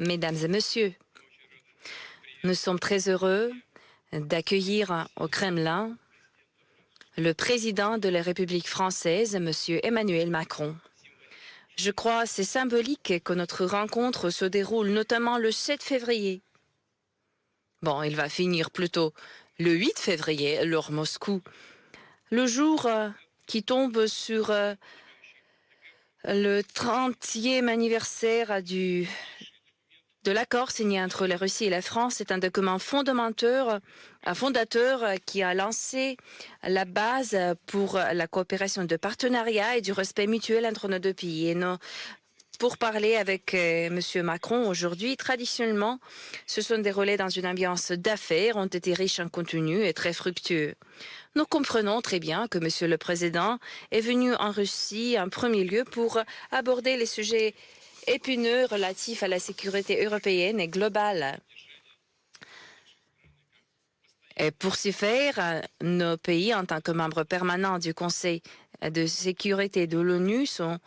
Mesdames et Messieurs, nous sommes très heureux d'accueillir au Kremlin le président de la République française, M. Emmanuel Macron. Je crois que c'est symbolique que notre rencontre se déroule notamment le 7 février. Bon, il va finir plutôt le 8 février, l'heure Moscou, le jour qui tombe sur le 30e anniversaire de l'accord signé entre la Russie et la France. C'est un document fondateur qui a lancé la base pour la coopération de partenariat et du respect mutuel entre nos deux pays. Et pour parler avec M. Macron aujourd'hui, traditionnellement, se sont déroulés dans une ambiance d'affaires, ont été riches en contenu et très fructueux. Nous comprenons très bien que M. le Président est venu en Russie en premier lieu pour aborder les sujets épineux relatifs à la sécurité européenne et globale. Et pour ce faire, nos pays, en tant que membres permanents du Conseil de sécurité de l'ONU, sont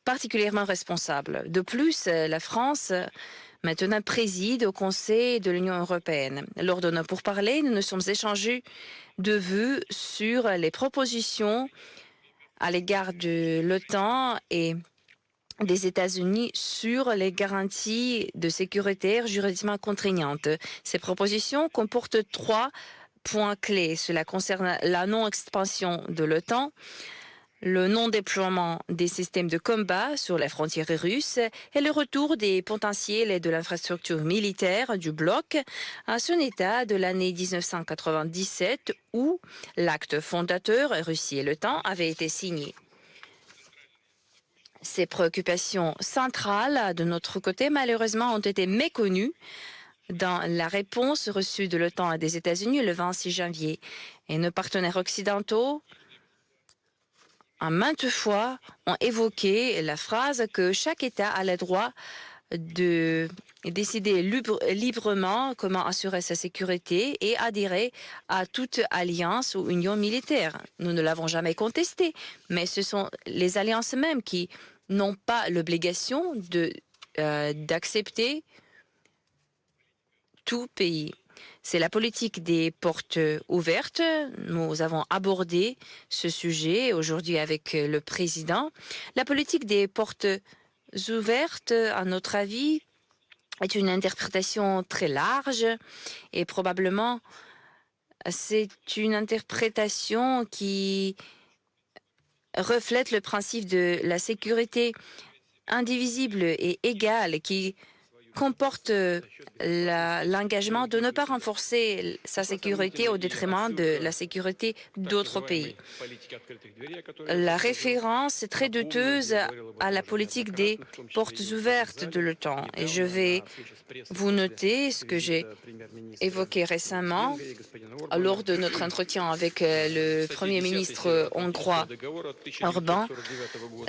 particulièrement responsables. De plus, la France maintenant préside au Conseil de l'Union européenne. Lors de nos pourparlers, nous nous sommes échangés de vues sur les propositions à l'égard de l'OTAN et des États-Unis sur les garanties de sécurité juridiquement contraignantes. Ces propositions comportent 3 points clés. Cela concerne la non-expansion de l'OTAN, le non-déploiement des systèmes de combat sur les frontières russes et le retour des potentiels et de l'infrastructure militaire du bloc à son état de l'année 1997 où l'acte fondateur Russie et l'OTAN avait été signé. Ces préoccupations centrales, de notre côté, malheureusement, ont été méconnues dans la réponse reçue de l'OTAN et des États-Unis le 26 janvier. Et nos partenaires occidentaux, en maintes fois, ont évoqué la phrase que chaque État a le droit de décider librement comment assurer sa sécurité et adhérer à toute alliance ou union militaire. Nous ne l'avons jamais contesté, mais ce sont les alliances mêmes qui n'ont pas l'obligation d'accepter tout pays. C'est la politique des portes ouvertes. Nous avons abordé ce sujet aujourd'hui avec le président. La politique des portes ouvertes, à notre avis, est une interprétation très large et probablement c'est une interprétation qui reflète le principe de la sécurité indivisible et égale qui comporte l'engagement de ne pas renforcer sa sécurité au détriment de la sécurité d'autres pays. La référence est très douteuse à la politique des portes ouvertes de l'OTAN. Et je vais vous noter ce que j'ai évoqué récemment lors de notre entretien avec le Premier ministre hongrois Orbán.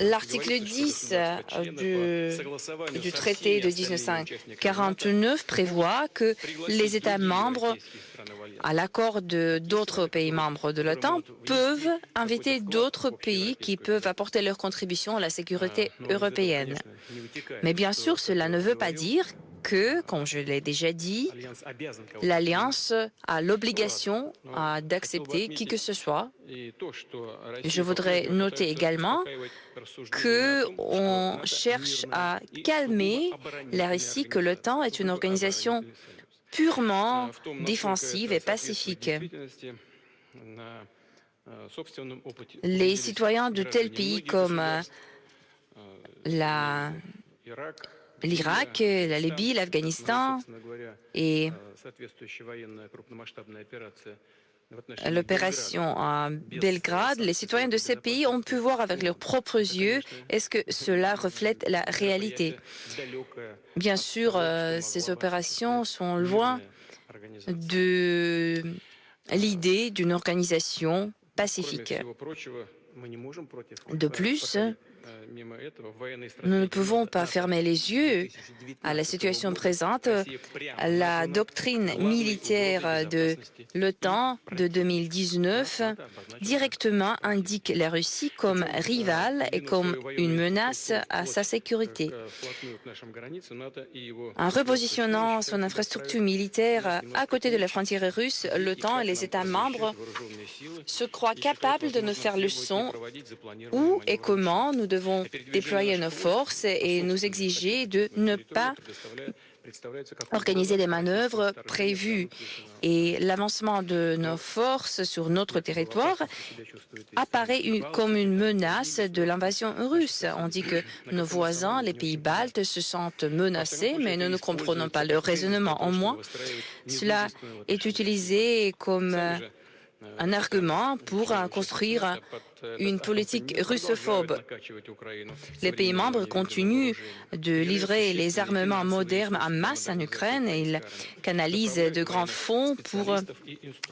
L'article 10 du traité de 1949 prévoit que les États membres, à l'accord d'autres pays membres de l'OTAN, peuvent inviter d'autres pays qui peuvent apporter leur contribution à la sécurité européenne. Mais bien sûr, cela ne veut pas dire que, comme je l'ai déjà dit, l'Alliance a l'obligation d'accepter qui que ce soit. Je voudrais noter également qu'on cherche à calmer la Russie, que l'OTAN est une organisation purement défensive et pacifique. Les citoyens de tels pays comme l'Irak, la Libye, l'Afghanistan et l'opération à Belgrade, les citoyens de ces pays ont pu voir avec leurs propres yeux est-ce que cela reflète la réalité. Bien sûr, ces opérations sont loin de l'idée d'une organisation pacifique. De plus, Nous ne pouvons pas fermer les yeux à la situation présente. La doctrine militaire de l'OTAN de 2019 directement indique la Russie comme rivale et comme une menace à sa sécurité. En repositionnant son infrastructure militaire à côté de la frontière russe, l'OTAN et les États membres se croient capables de nous faire leçon où et comment nous devons déployer nos forces et nous exiger de ne pas organiser des manœuvres prévues. Et l'avancement de nos forces sur notre territoire apparaît comme une menace de l'invasion russe. On dit que nos voisins, les pays baltes, se sentent menacés, mais nous ne comprenons pas leur raisonnement. En moins, cela est utilisé comme un argument pour construire une politique russophobe. Les pays membres continuent de livrer les armements modernes en masse en Ukraine et ils canalisent de grands fonds pour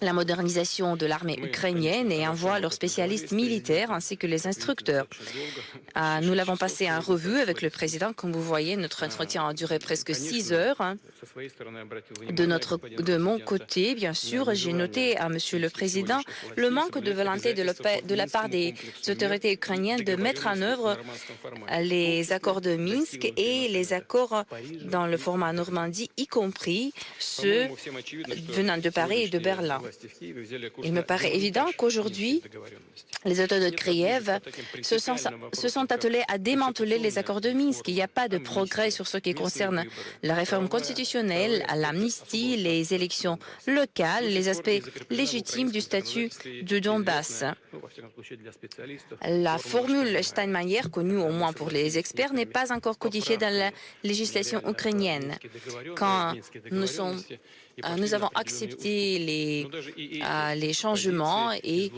la modernisation de l'armée ukrainienne et envoient leurs spécialistes militaires ainsi que les instructeurs. Nous l'avons passé en revue avec le président. Comme vous voyez, notre entretien a duré presque 6 heures. De mon côté, bien sûr, j'ai noté à Monsieur le Président le manque de volonté de la part des autorités ukrainiennes de mettre en œuvre les accords de Minsk et les accords dans le format Normandie, y compris ceux venant de Paris et de Berlin. Il me paraît évident qu'aujourd'hui, les autorités de Kiev se sont attelés à démanteler les accords de Minsk. Il n'y a pas de progrès sur ce qui concerne la réforme constitutionnelle, l'amnistie, les élections locales, les aspects légitimes du statut de Donbass. La formule Steinmeier, connue au moins pour les experts, n'est pas encore codifiée dans la législation ukrainienne. Quand nous avons accepté les changements et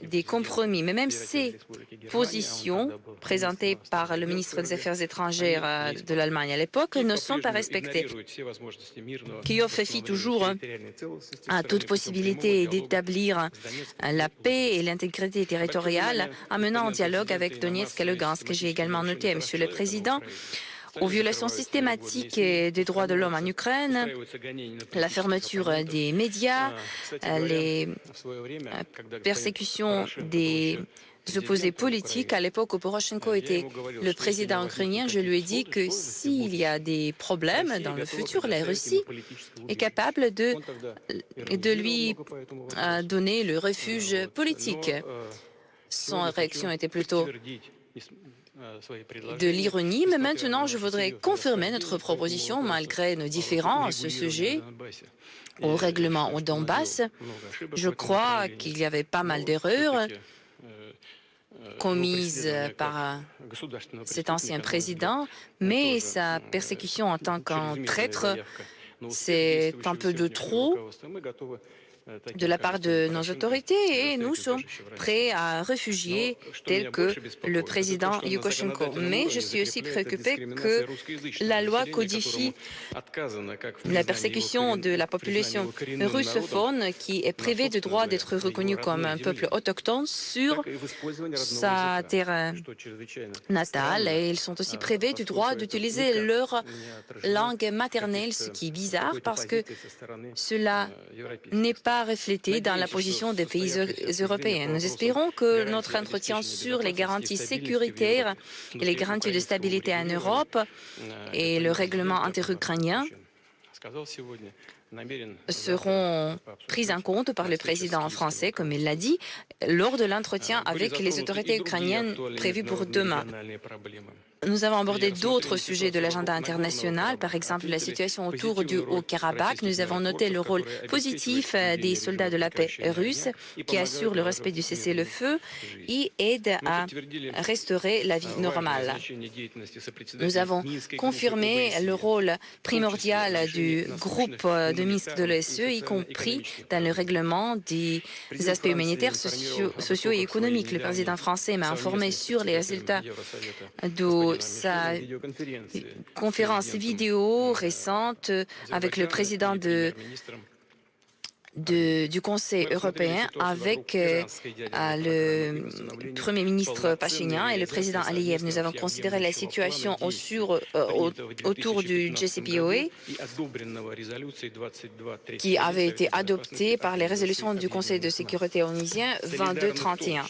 des compromis. Mais même ces positions présentées par le ministre des Affaires étrangères de l'Allemagne à l'époque ne sont pas respectées. Kiev fit toujours à toute possibilité d'établir la paix et l'intégrité territoriale en menant un dialogue avec Donetsk et Lugansk. J'ai également noté, Monsieur le Président, aux violations systématiques des droits de l'homme en Ukraine, la fermeture des médias, les persécutions des opposés politiques. À l'époque où Poroshenko était le président ukrainien, je lui ai dit que s'il y a des problèmes dans le futur, la Russie est capable de lui donner le refuge politique. Son réaction était plutôt de l'ironie, mais maintenant je voudrais confirmer notre proposition malgré nos différends à ce sujet au règlement au Donbass. Je crois qu'il y avait pas mal d'erreurs commises par cet ancien président, mais sa persécution en tant qu'un traître, c'est un peu de trop de la part de nos autorités et nous sommes prêts à réfugier tel que le président Yushchenko. Mais je suis aussi préoccupé que la loi codifie la persécution de la population russophone qui est privée du droit d'être reconnue comme un peuple autochtone sur sa terre natale et ils sont aussi privés du droit d'utiliser leur langue maternelle, ce qui est bizarre parce que cela n'est pas reflété dans la position des pays européens. Nous espérons que notre entretien sur les garanties sécuritaires et les garanties de stabilité en Europe et le règlement interukrainien seront prises en compte par le président français, comme il l'a dit, lors de l'entretien avec les autorités ukrainiennes prévues pour demain. Nous avons abordé d'autres sujets de l'agenda international, par exemple la situation autour du Haut-Karabakh. Nous avons noté le rôle positif des soldats de la paix russes qui assurent le respect du cessez-le-feu et aident à restaurer la vie normale. Nous avons confirmé le rôle primordial du groupe de Minsk de l'OSCE, y compris dans le règlement des aspects humanitaires, sociaux et économiques. Le président français m'a informé sur les résultats de sa conférence vidéo récente avec le président de du Conseil européen avec le Premier ministre Pachinian et le président Aliyev. Nous avons considéré la situation autour du JCPOA qui avait été adopté par les résolutions du Conseil de sécurité onusien 2231.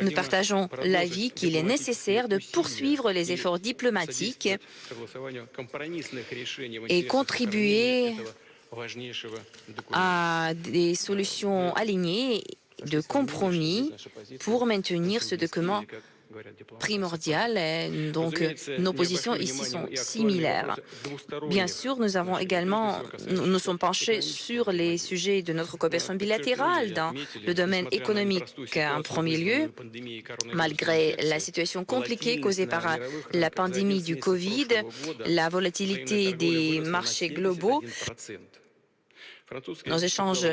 Nous partageons l'avis qu'il est nécessaire de poursuivre les efforts diplomatiques et contribuer à des solutions alignées de compromis pour maintenir ce document primordial. Donc, nos positions ici sont similaires. Bien sûr, nous sommes penchés sur les sujets de notre coopération bilatérale dans le domaine économique en premier lieu. Malgré la situation compliquée causée par la pandémie du Covid, la volatilité des marchés globaux, nos échanges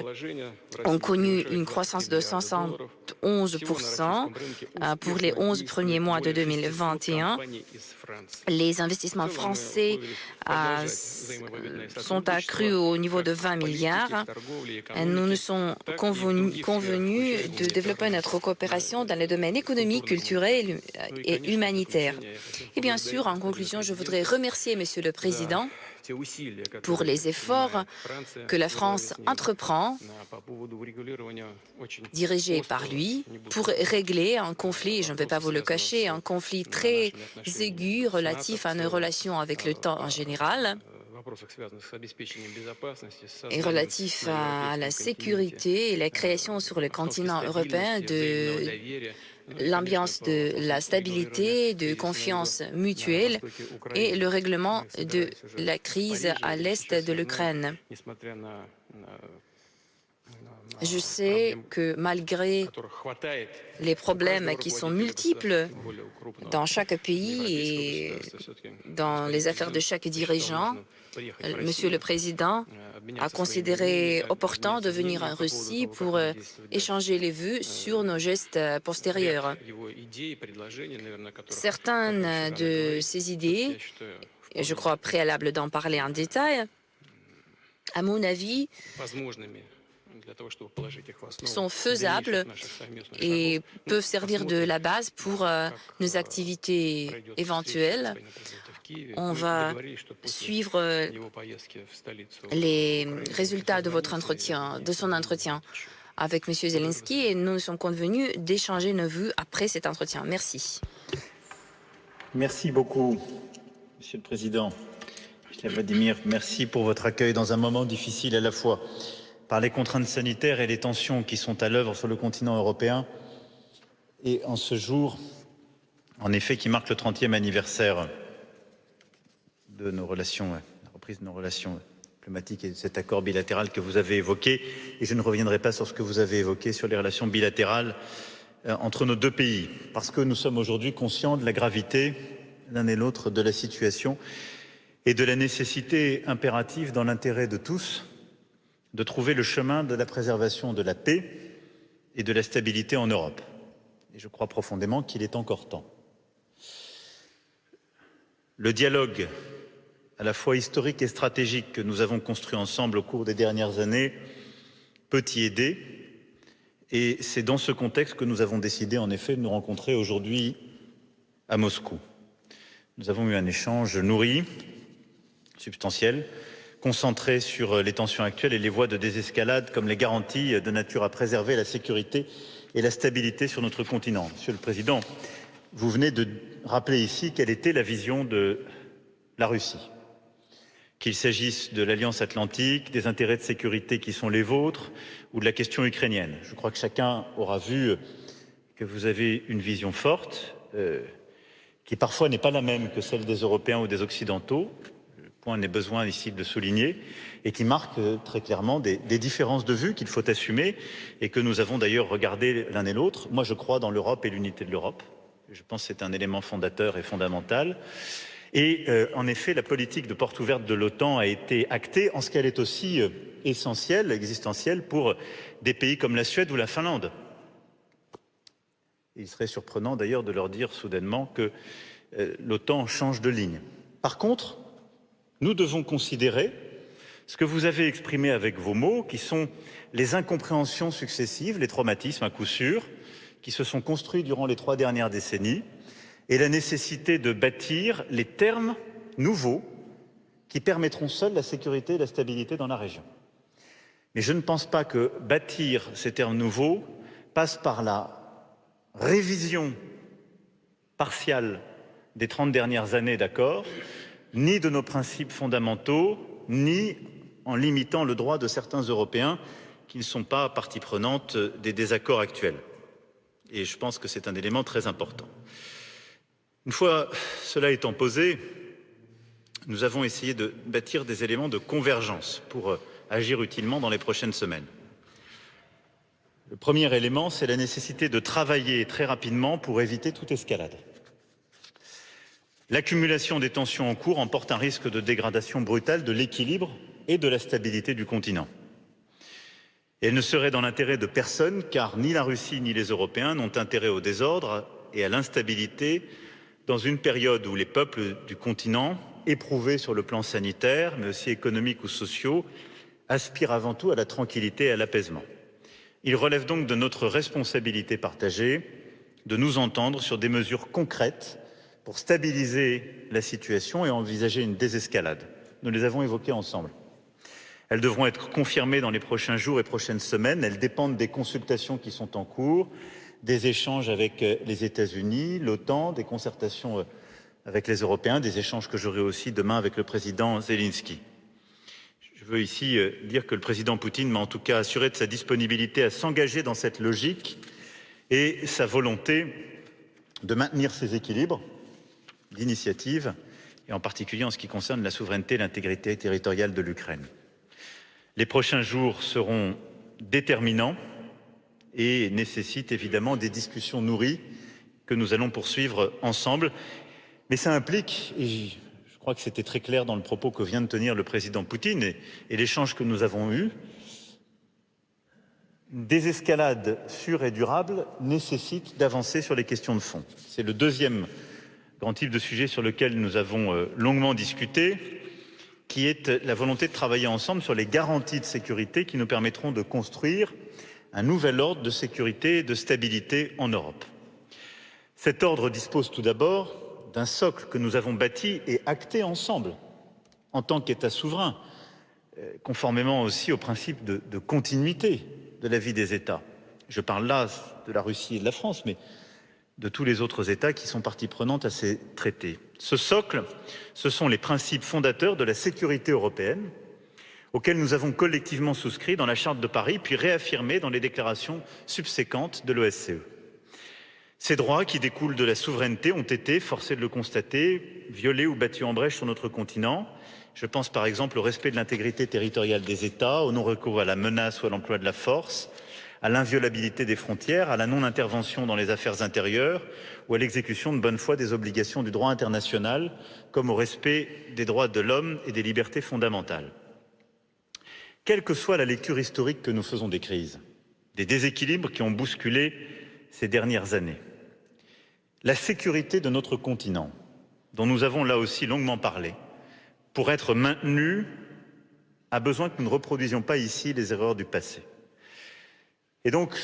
ont connu une croissance de 111% pour les 11 premiers mois de 2021. Les investissements français sont accrus au niveau de 20 milliards. Nous nous sommes convenus de développer notre coopération dans les domaines économiques, culturels et humanitaires. Et bien sûr, en conclusion, je voudrais remercier Monsieur le Président pour les efforts que la France entreprend, dirigés par lui, pour régler un conflit, je ne vais pas vous le cacher, un conflit très aigu relatif à nos relations avec le temps en général et relatif à la sécurité et la création sur le continent européen de l'ambiance de la stabilité, de confiance mutuelle et le règlement de la crise à l'est de l'Ukraine. Je sais que malgré les problèmes qui sont multiples dans chaque pays et dans les affaires de chaque dirigeant, Monsieur le Président a considéré opportun de venir en Russie pour échanger les vues sur nos gestes postérieurs. Certaines de ces idées, et je crois préalable d'en parler en détail, à mon avis, sont faisables et peuvent servir de la base pour nos activités éventuelles. On va suivre les résultats de son entretien avec M. Zelensky et nous sommes convenus d'échanger nos vues après cet entretien. Merci. Merci beaucoup, Monsieur le Président. Vladimir, merci pour votre accueil dans un moment difficile à la fois par les contraintes sanitaires et les tensions qui sont à l'œuvre sur le continent européen et en ce jour, en effet, qui marque le 30e anniversaire de nos relations, la reprise de nos relations diplomatiques et de cet accord bilatéral que vous avez évoqué. Et je ne reviendrai pas sur ce que vous avez évoqué sur les relations bilatérales entre nos deux pays, parce que nous sommes aujourd'hui conscients de la gravité, l'un et l'autre, de la situation et de la nécessité impérative, dans l'intérêt de tous, de trouver le chemin de la préservation de la paix et de la stabilité en Europe. Et je crois profondément qu'il est encore temps. Le dialogue à la fois historique et stratégique que nous avons construit ensemble au cours des dernières années peut y aider. Et c'est dans ce contexte que nous avons décidé en effet de nous rencontrer aujourd'hui à Moscou. Nous avons eu un échange nourri, substantiel, concentré sur les tensions actuelles et les voies de désescalade comme les garanties de nature à préserver la sécurité et la stabilité sur notre continent. Monsieur le Président, vous venez de rappeler ici quelle était la vision de la Russie. Qu'il s'agisse de l'Alliance Atlantique, des intérêts de sécurité qui sont les vôtres ou de la question ukrainienne. Je crois que chacun aura vu que vous avez une vision forte qui parfois n'est pas la même que celle des Européens ou des Occidentaux. Le point n'est besoin ici de le souligner et qui marque très clairement des différences de vue qu'il faut assumer et que nous avons d'ailleurs regardé l'un et l'autre. Moi, je crois dans l'Europe et l'unité de l'Europe. Je pense que c'est un élément fondateur et fondamental. Et en effet, la politique de porte ouverte de l'OTAN a été actée en ce qu'elle est aussi essentielle, existentielle pour des pays comme la Suède ou la Finlande. Il serait surprenant d'ailleurs de leur dire soudainement que l'OTAN change de ligne. Par contre, nous devons considérer ce que vous avez exprimé avec vos mots, qui sont les incompréhensions successives, les traumatismes à coup sûr, qui se sont construits durant les 3 dernières décennies, et la nécessité de bâtir les termes nouveaux qui permettront seuls la sécurité et la stabilité dans la région. Mais je ne pense pas que bâtir ces termes nouveaux passe par la révision partielle des 30 dernières années d'accords, ni de nos principes fondamentaux, ni en limitant le droit de certains Européens qui ne sont pas partie prenante des désaccords actuels. Et je pense que c'est un élément très important. Une fois cela étant posé, nous avons essayé de bâtir des éléments de convergence pour agir utilement dans les prochaines semaines. Le premier élément, c'est la nécessité de travailler très rapidement pour éviter toute escalade. L'accumulation des tensions en cours emporte un risque de dégradation brutale de l'équilibre et de la stabilité du continent. Et elle ne serait dans l'intérêt de personne, car ni la Russie ni les Européens n'ont intérêt au désordre et à l'instabilité dans une période où les peuples du continent, éprouvés sur le plan sanitaire, mais aussi économique ou sociaux, aspirent avant tout à la tranquillité et à l'apaisement. Il relève donc de notre responsabilité partagée de nous entendre sur des mesures concrètes pour stabiliser la situation et envisager une désescalade. Nous les avons évoquées ensemble. Elles devront être confirmées dans les prochains jours et prochaines semaines. Elles dépendent des consultations qui sont en cours, des échanges avec les États-Unis, l'OTAN, des concertations avec les Européens, des échanges que j'aurai aussi demain avec le président Zelensky. Je veux ici dire que le président Poutine m'a en tout cas assuré de sa disponibilité à s'engager dans cette logique et sa volonté de maintenir ses équilibres d'initiative, et en particulier en ce qui concerne la souveraineté et l'intégrité territoriale de l'Ukraine. Les prochains jours seront déterminants et nécessitent évidemment des discussions nourries que nous allons poursuivre ensemble. Mais ça implique, et je crois que c'était très clair dans le propos que vient de tenir le président Poutine et l'échange que nous avons eu, une désescalade sûre et durable nécessite d'avancer sur les questions de fond. C'est le deuxième grand type de sujet sur lequel nous avons longuement discuté, qui est la volonté de travailler ensemble sur les garanties de sécurité qui nous permettront de construire un nouvel ordre de sécurité et de stabilité en Europe. Cet ordre dispose tout d'abord d'un socle que nous avons bâti et acté ensemble en tant qu'État souverain, conformément aussi au principe de continuité de la vie des États. Je parle là de la Russie et de la France, mais de tous les autres États qui sont partie prenante à ces traités. Ce socle, ce sont les principes fondateurs de la sécurité européenne, auxquels nous avons collectivement souscrit dans la Charte de Paris, puis réaffirmés dans les déclarations subséquentes de l'OSCE. Ces droits qui découlent de la souveraineté ont été, forcé de le constater, violés ou battus en brèche sur notre continent. Je pense par exemple au respect de l'intégrité territoriale des États, au non-recours à la menace ou à l'emploi de la force, à l'inviolabilité des frontières, à la non-intervention dans les affaires intérieures ou à l'exécution de bonne foi des obligations du droit international, comme au respect des droits de l'homme et des libertés fondamentales. Quelle que soit la lecture historique que nous faisons des crises, des déséquilibres qui ont bousculé ces dernières années, la sécurité de notre continent, dont nous avons là aussi longuement parlé, pour être maintenue, a besoin que nous ne reproduisions pas ici les erreurs du passé. Et donc,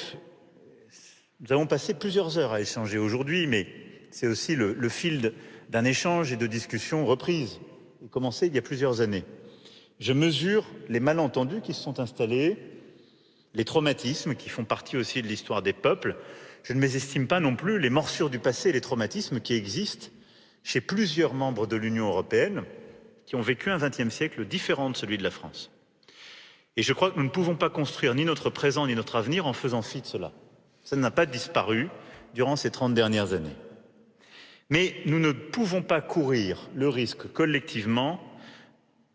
nous avons passé plusieurs heures à échanger aujourd'hui, mais c'est aussi le fil d'un échange et de discussions reprises, et commencé il y a plusieurs années. Je mesure les malentendus qui se sont installés, les traumatismes qui font partie aussi de l'histoire des peuples. Je ne mésestime pas non plus les morsures du passé et les traumatismes qui existent chez plusieurs membres de l'Union européenne qui ont vécu un XXe siècle différent de celui de la France. Et je crois que nous ne pouvons pas construire ni notre présent ni notre avenir en faisant fi de cela. Ça n'a pas disparu durant ces 30 dernières années. Mais nous ne pouvons pas courir le risque collectivement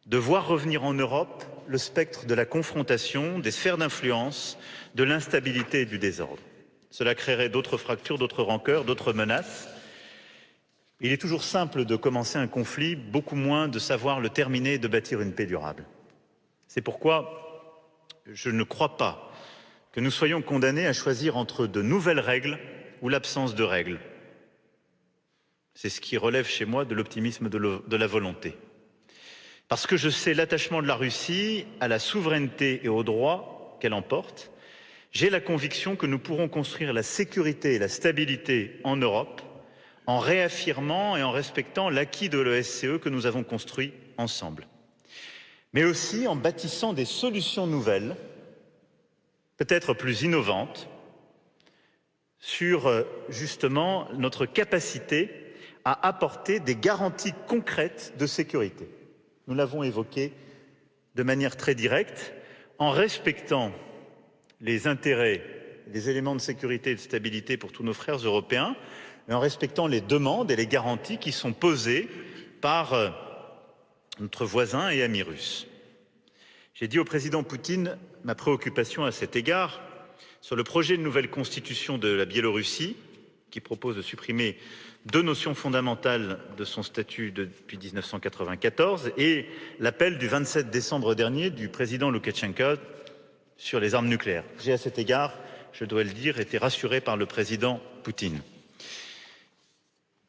de voir revenir en Europe le spectre de la confrontation, des sphères d'influence, de l'instabilité et du désordre. Cela créerait d'autres fractures, d'autres rancœurs, d'autres menaces. Il est toujours simple de commencer un conflit, beaucoup moins de savoir le terminer et de bâtir une paix durable. C'est pourquoi je ne crois pas que nous soyons condamnés à choisir entre de nouvelles règles ou l'absence de règles. C'est ce qui relève chez moi de l'optimisme de la volonté. Parce que je sais l'attachement de la Russie à la souveraineté et aux droits qu'elle emporte, j'ai la conviction que nous pourrons construire la sécurité et la stabilité en Europe en réaffirmant et en respectant l'acquis de l'OSCE que nous avons construit ensemble, mais aussi en bâtissant des solutions nouvelles, peut-être plus innovantes, sur justement notre capacité à apporter des garanties concrètes de sécurité. Nous l'avons évoqué de manière très directe, en respectant les intérêts, les éléments de sécurité et de stabilité pour tous nos frères européens, et en respectant les demandes et les garanties qui sont posées par notre voisin et ami russe. J'ai dit au président Poutine ma préoccupation à cet égard sur le projet de nouvelle constitution de la Biélorussie, qui propose de supprimer deux notions fondamentales de son statut depuis 1994 et l'appel du 27 décembre dernier du président Loukachenko sur les armes nucléaires. J'ai à cet égard, je dois le dire, été rassuré par le président Poutine.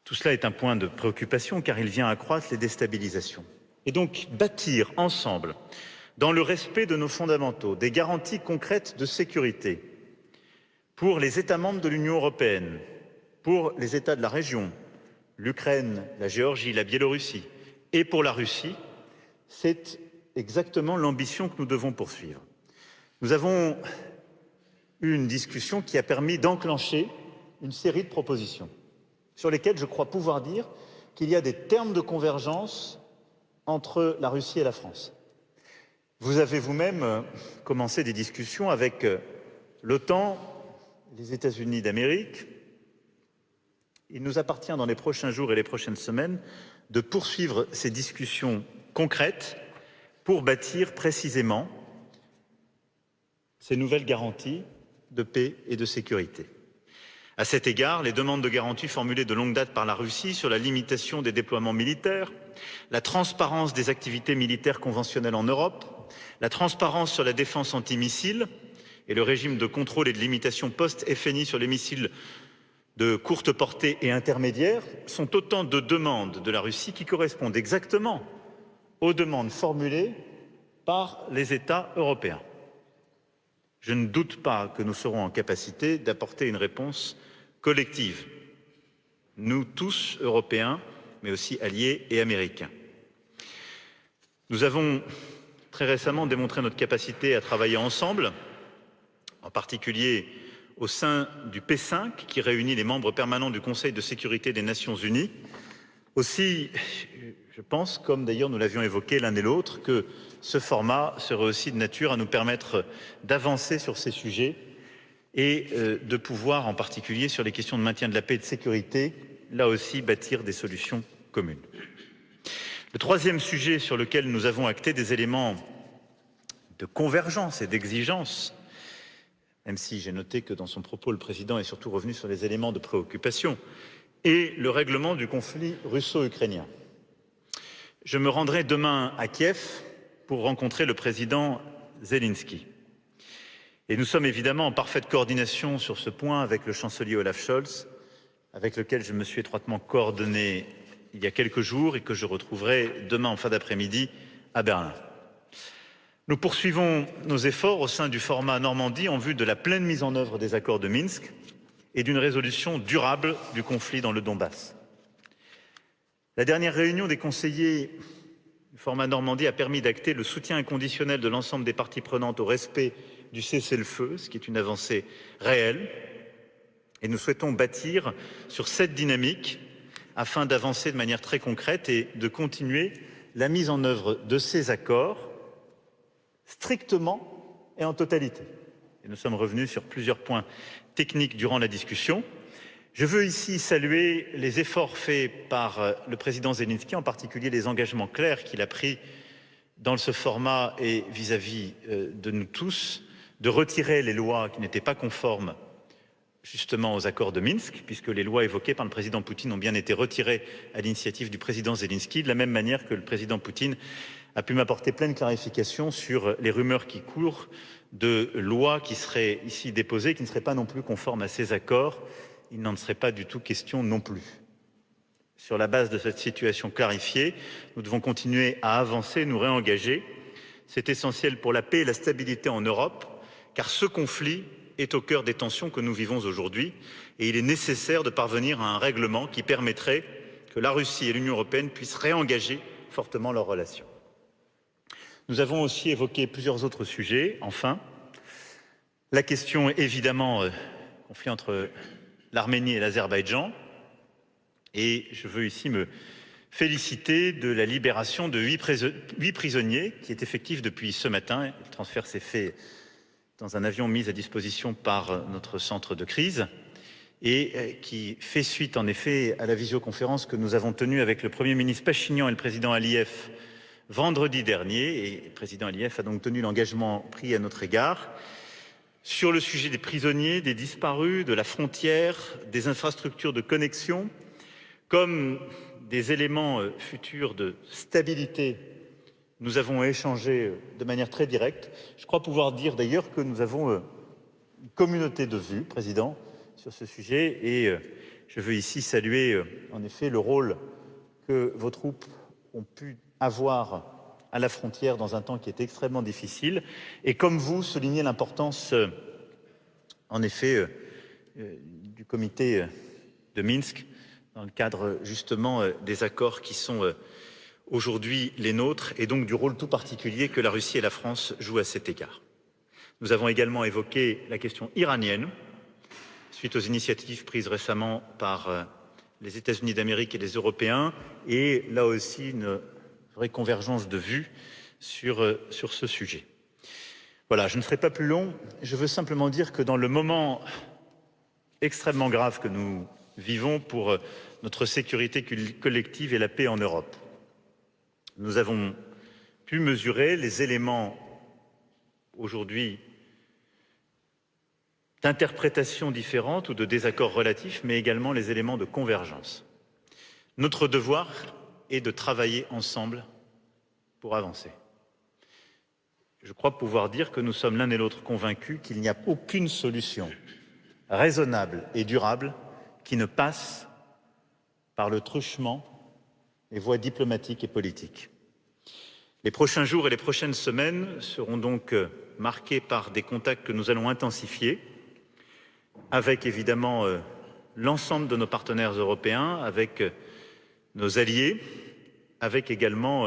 Tout cela est un point de préoccupation car il vient accroître les déstabilisations. Et donc bâtir ensemble, dans le respect de nos fondamentaux, des garanties concrètes de sécurité pour les États membres de l'Union européenne, pour les États de la région, l'Ukraine, la Géorgie, la Biélorussie, et pour la Russie, c'est exactement l'ambition que nous devons poursuivre. Nous avons eu une discussion qui a permis d'enclencher une série de propositions sur lesquelles je crois pouvoir dire qu'il y a des termes de convergence entre la Russie et la France. Vous avez vous-même commencé des discussions avec l'OTAN, les États-Unis d'Amérique. Il nous appartient dans les prochains jours et les prochaines semaines de poursuivre ces discussions concrètes pour bâtir précisément ces nouvelles garanties de paix et de sécurité. À cet égard, les demandes de garantie formulées de longue date par la Russie sur la limitation des déploiements militaires, la transparence des activités militaires conventionnelles en Europe, la transparence sur la défense antimissiles et le régime de contrôle et de limitation post-FNI sur les missiles de courte portée et intermédiaire sont autant de demandes de la Russie qui correspondent exactement aux demandes formulées par les États européens. Je ne doute pas que nous serons en capacité d'apporter une réponse collective, nous tous Européens, mais aussi alliés et Américains. Nous avons très récemment démontré notre capacité à travailler ensemble, en particulier au sein du P5, qui réunit les membres permanents du Conseil de sécurité des Nations Unies. Aussi, je pense, comme d'ailleurs nous l'avions évoqué l'un et l'autre, que ce format serait aussi de nature à nous permettre d'avancer sur ces sujets et de pouvoir, en particulier sur les questions de maintien de la paix et de sécurité, là aussi bâtir des solutions communes. Le troisième sujet sur lequel nous avons acté des éléments de convergence et d'exigence, même si j'ai noté que dans son propos, le président est surtout revenu sur les éléments de préoccupation, est le règlement du conflit russo-ukrainien. Je me rendrai demain à Kiev pour rencontrer le président Zelensky. Et nous sommes évidemment en parfaite coordination sur ce point avec le chancelier Olaf Scholz, avec lequel je me suis étroitement coordonné il y a quelques jours et que je retrouverai demain en fin d'après-midi à Berlin. Nous poursuivons nos efforts au sein du format Normandie en vue de la pleine mise en œuvre des accords de Minsk et d'une résolution durable du conflit dans le Donbass. La dernière réunion des conseillers du format Normandie a permis d'acter le soutien inconditionnel de l'ensemble des parties prenantes au respect du cessez-le-feu, ce qui est une avancée réelle. Et nous souhaitons bâtir sur cette dynamique afin d'avancer de manière très concrète et de continuer la mise en œuvre de ces accords strictement et en totalité. Et nous sommes revenus sur plusieurs points techniques durant la discussion. Je veux ici saluer les efforts faits par le président Zelensky, en particulier les engagements clairs qu'il a pris dans ce format et vis-à-vis de nous tous, de retirer les lois qui n'étaient pas conformes justement aux accords de Minsk, puisque les lois évoquées par le président Poutine ont bien été retirées à l'initiative du président Zelensky, de la même manière que le président Poutine a pu m'apporter pleine clarification sur les rumeurs qui courent de lois qui seraient ici déposées, qui ne seraient pas non plus conformes à ces accords. Il n'en serait pas du tout question non plus. Sur la base de cette situation clarifiée, nous devons continuer à avancer, nous réengager. C'est essentiel pour la paix et la stabilité en Europe, car ce conflit est au cœur des tensions que nous vivons aujourd'hui et il est nécessaire de parvenir à un règlement qui permettrait que la Russie et l'Union européenne puissent réengager fortement leurs relations. Nous avons aussi évoqué plusieurs autres sujets. Enfin, la question évidemment conflit entre l'Arménie et l'Azerbaïdjan. Et je veux ici me féliciter de la libération de 8 prisonniers qui est effective depuis ce matin. Le transfert s'est fait dans un avion mis à disposition par notre centre de crise et qui fait suite en effet à la visioconférence que nous avons tenue avec le Premier ministre Pachinian et le président Aliyev vendredi dernier. Et le président Aliyev a donc tenu l'engagement pris à notre égard sur le sujet des prisonniers, des disparus, de la frontière, des infrastructures de connexion, comme des éléments futurs de stabilité. Nous avons échangé de manière très directe. Je crois pouvoir dire d'ailleurs que nous avons une communauté de vues, Président, sur ce sujet. Et je veux ici saluer en effet le rôle que vos troupes ont pu avoir à la frontière dans un temps qui est extrêmement difficile. Et comme vous, souligner l'importance en effet du comité de Minsk dans le cadre justement des accords qui sont aujourd'hui les nôtres et donc du rôle tout particulier que la Russie et la France jouent à cet égard. Nous avons également évoqué la question iranienne, suite aux initiatives prises récemment par les États-Unis d'Amérique et les Européens, et là aussi une vraie convergence de vues sur ce sujet. Voilà, je ne serai pas plus long, je veux simplement dire que dans le moment extrêmement grave que nous vivons pour notre sécurité collective et la paix en Europe, nous avons pu mesurer les éléments aujourd'hui d'interprétations différentes ou de désaccords relatifs, mais également les éléments de convergence. Notre devoir est de travailler ensemble pour avancer. Je crois pouvoir dire que nous sommes l'un et l'autre convaincus qu'il n'y a aucune solution raisonnable et durable qui ne passe par le truchement des voies diplomatiques et politiques. Les prochains jours et les prochaines semaines seront donc marqués par des contacts que nous allons intensifier avec évidemment l'ensemble de nos partenaires européens, avec nos alliés, avec également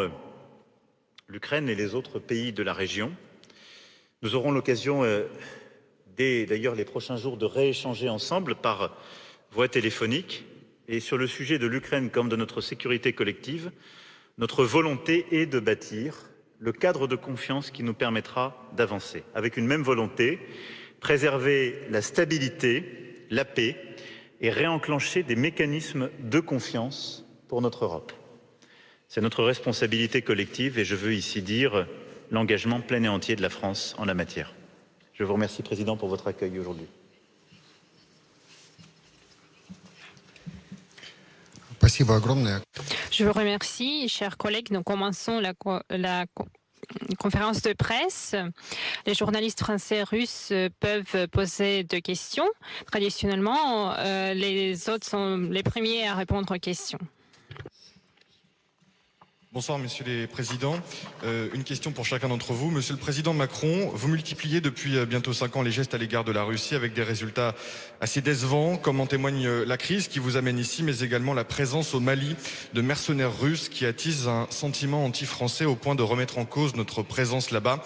l'Ukraine et les autres pays de la région. Nous aurons l'occasion dès d'ailleurs les prochains jours de rééchanger ensemble par voie téléphonique. Et sur le sujet de l'Ukraine comme de notre sécurité collective, notre volonté est de bâtir le cadre de confiance qui nous permettra d'avancer. Avec une même volonté, préserver la stabilité, la paix et réenclencher des mécanismes de confiance pour notre Europe. C'est notre responsabilité collective et je veux ici dire l'engagement plein et entier de la France en la matière. Je vous remercie, Président, pour votre accueil aujourd'hui. Je vous remercie, chers collègues. Nous commençons la conférence de presse. Les journalistes français et russes peuvent poser des questions. Traditionnellement, les autres sont les premiers à répondre aux questions. Bonsoir, messieurs les présidents. Une question pour chacun d'entre vous. Monsieur le président Macron, vous multipliez depuis bientôt 5 ans les gestes à l'égard de la Russie avec des résultats assez décevants, comme en témoigne la crise qui vous amène ici, mais également la présence au Mali de mercenaires russes qui attisent un sentiment anti-français au point de remettre en cause notre présence là-bas.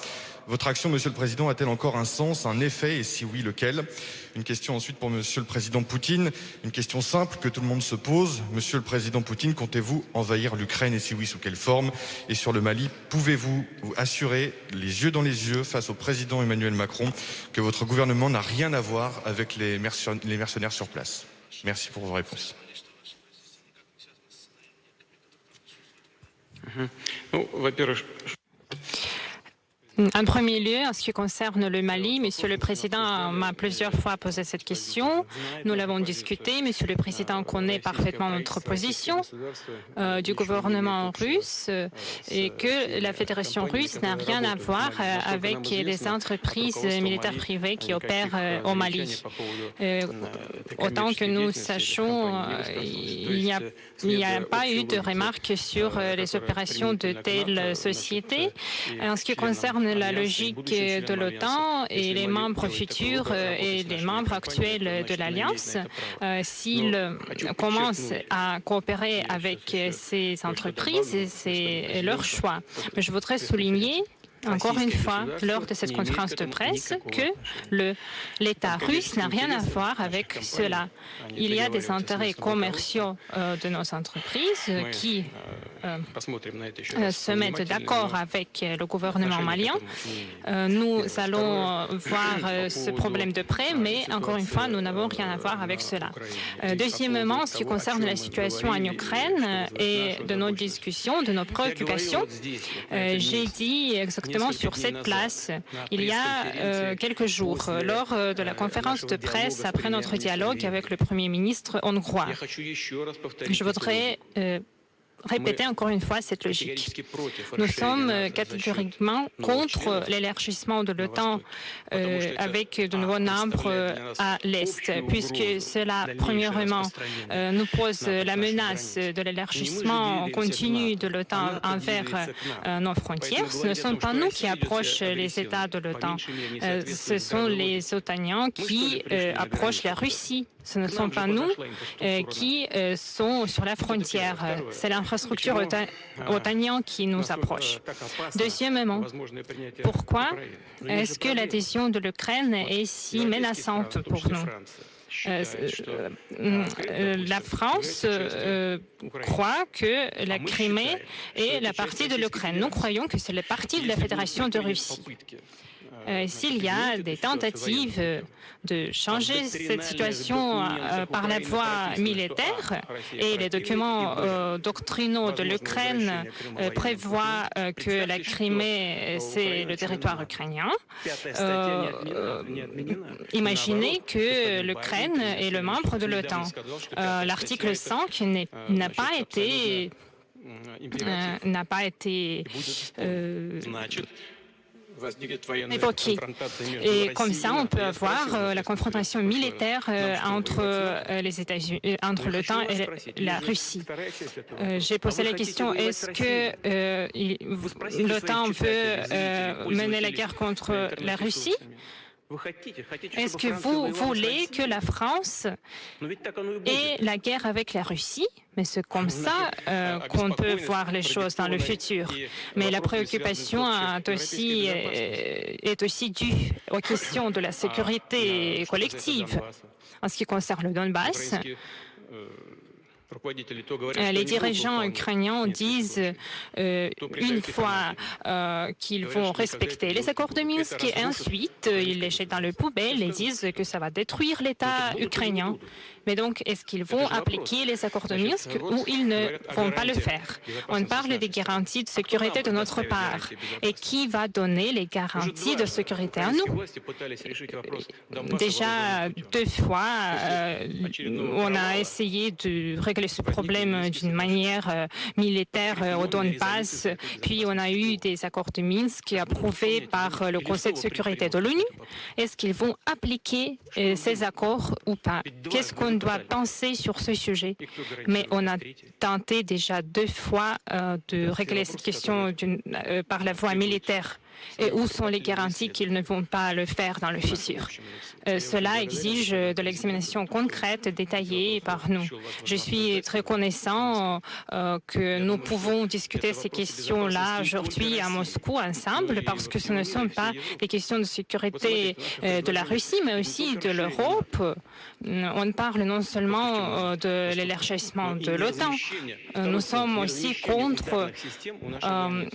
Votre action, Monsieur le Président, a-t-elle encore un sens, un effet, et si oui, lequel? Une question ensuite pour Monsieur le Président Poutine, une question simple que tout le monde se pose. Monsieur le Président Poutine, comptez-vous envahir l'Ukraine, et si oui, sous quelle forme? Et sur le Mali, pouvez-vous vous assurer, les yeux dans les yeux, face au Président Emmanuel Macron, que votre gouvernement n'a rien à voir avec les mercenaires sur place? Merci pour vos réponses. En premier lieu, en ce qui concerne le Mali, Monsieur le Président m'a plusieurs fois posé cette question. Nous l'avons discuté. Monsieur le Président connaît parfaitement notre position du gouvernement russe et que la Fédération russe n'a rien à voir avec les entreprises militaires privées qui opèrent au Mali. Autant que nous sachions, il n'y a pas eu de remarques sur les opérations de telles sociétés. En ce qui concerne la logique de l'OTAN et les membres futurs et les membres actuels de l'Alliance, s'ils commencent à coopérer avec ces entreprises, c'est leur choix. Mais je voudrais souligner encore une fois, lors de cette conférence de presse, que l'État russe n'a rien à voir avec cela. Il y a des intérêts commerciaux de nos entreprises qui se mettent d'accord avec le gouvernement malien. Nous allons voir ce problème de près, mais encore une fois, nous n'avons rien à voir avec cela. Deuxièmement, en ce qui concerne la situation en Ukraine et de nos discussions, de nos préoccupations, j'ai dit exactement sur cette place, il y a quelques jours, lors de la conférence de presse après notre dialogue avec le Premier ministre hongrois. Je voudrais répéter encore une fois cette logique. Nous sommes catégoriquement contre l'élargissement de l'OTAN avec de nouveaux membres à l'Est, puisque cela, premièrement, nous pose la menace de l'élargissement continu de l'OTAN envers nos frontières. Ce ne sont pas nous qui approchons les États de l'OTAN, ce sont les OTANiens qui approchent la Russie. Ce ne sont pas nous qui sont sur la frontière. C'est l'infrastructure otanienne qui nous approche. Deuxièmement, pourquoi est-ce que l'adhésion de l'Ukraine est si menaçante pour nous? La France croit que la Crimée est la partie de l'Ukraine. Nous croyons que c'est la partie de la Fédération de Russie. S'il y a des tentatives de changer cette situation par la voie militaire, et les documents doctrinaux de l'Ukraine prévoient que la Crimée, c'est le territoire ukrainien, imaginez que l'Ukraine est le membre de l'OTAN. L'article 5 n'a pas été évoqué. Et comme ça, on peut avoir la confrontation militaire entre les États-Unis, entre l'OTAN et la Russie. J'ai posé la question, est-ce que l'OTAN veut mener la guerre contre la Russie? Est-ce que vous voulez que la France ait la guerre avec la Russie? Mais c'est comme ça qu'on peut voir les choses dans le futur. Mais la préoccupation est aussi due aux questions de la sécurité collective. En ce qui concerne le Donbass, les dirigeants ukrainiens disent une fois qu'ils vont respecter les accords de Minsk et ensuite ils les jettent dans le poubelle et disent que ça va détruire l'État ukrainien. Mais donc, est-ce qu'ils vont appliquer les accords de Minsk ou ils ne vont pas le faire? On parle des garanties de sécurité de notre part. Et qui va donner les garanties de sécurité à nous? Déjà 2 fois, on a essayé de régler ce problème d'une manière militaire au Donbass, puis on a eu des accords de Minsk approuvés par le Conseil de sécurité de l'ONU. Est-ce qu'ils vont appliquer ces accords ou pas? Qu'est-ce qu'on doit penser sur ce sujet? Mais on a tenté déjà 2 fois de régler cette question par la voie militaire. Et où sont les garanties qu'ils ne vont pas le faire dans le futur? Cela exige de l'examination concrète, détaillée par nous. Je suis très connaissant que nous pouvons discuter ces questions-là aujourd'hui à Moscou ensemble, parce que ce ne sont pas des questions de sécurité de la Russie, mais aussi de l'Europe. On parle non seulement de l'élargissement de l'OTAN, nous sommes aussi contre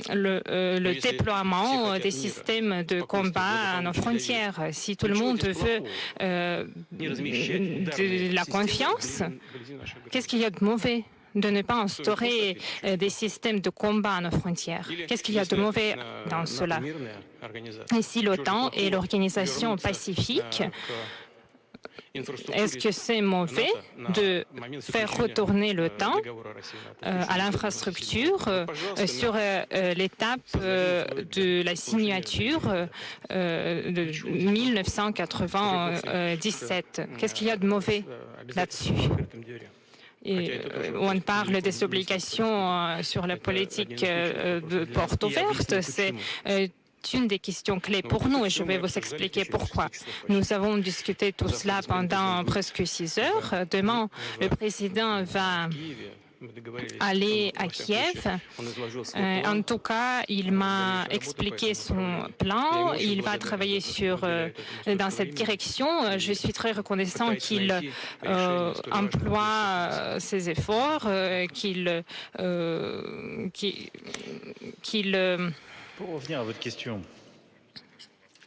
le déploiement des systèmes de combat à nos frontières. Si tout le monde veut de la confiance, qu'est-ce qu'il y a de mauvais de ne pas instaurer des systèmes de combat à nos frontières? Qu'est-ce qu'il y a de mauvais dans cela? Et si l'OTAN est l'organisation pacifique, est-ce que c'est mauvais de faire retourner l'OTAN à l'infrastructure sur l'étape de la signature de 1997? Qu'est-ce qu'il y a de mauvais là-dessus? Et on parle des obligations sur la politique de porte ouverte. C'est une des questions clés pour nous et je vais vous expliquer pourquoi. Nous avons discuté tout cela pendant presque 6 heures. Demain, le président va aller à Kiev. En tout cas, il m'a expliqué son plan. Il va travailler dans cette direction. Je suis très reconnaissant qu'il emploie ses efforts, Pour revenir à votre question,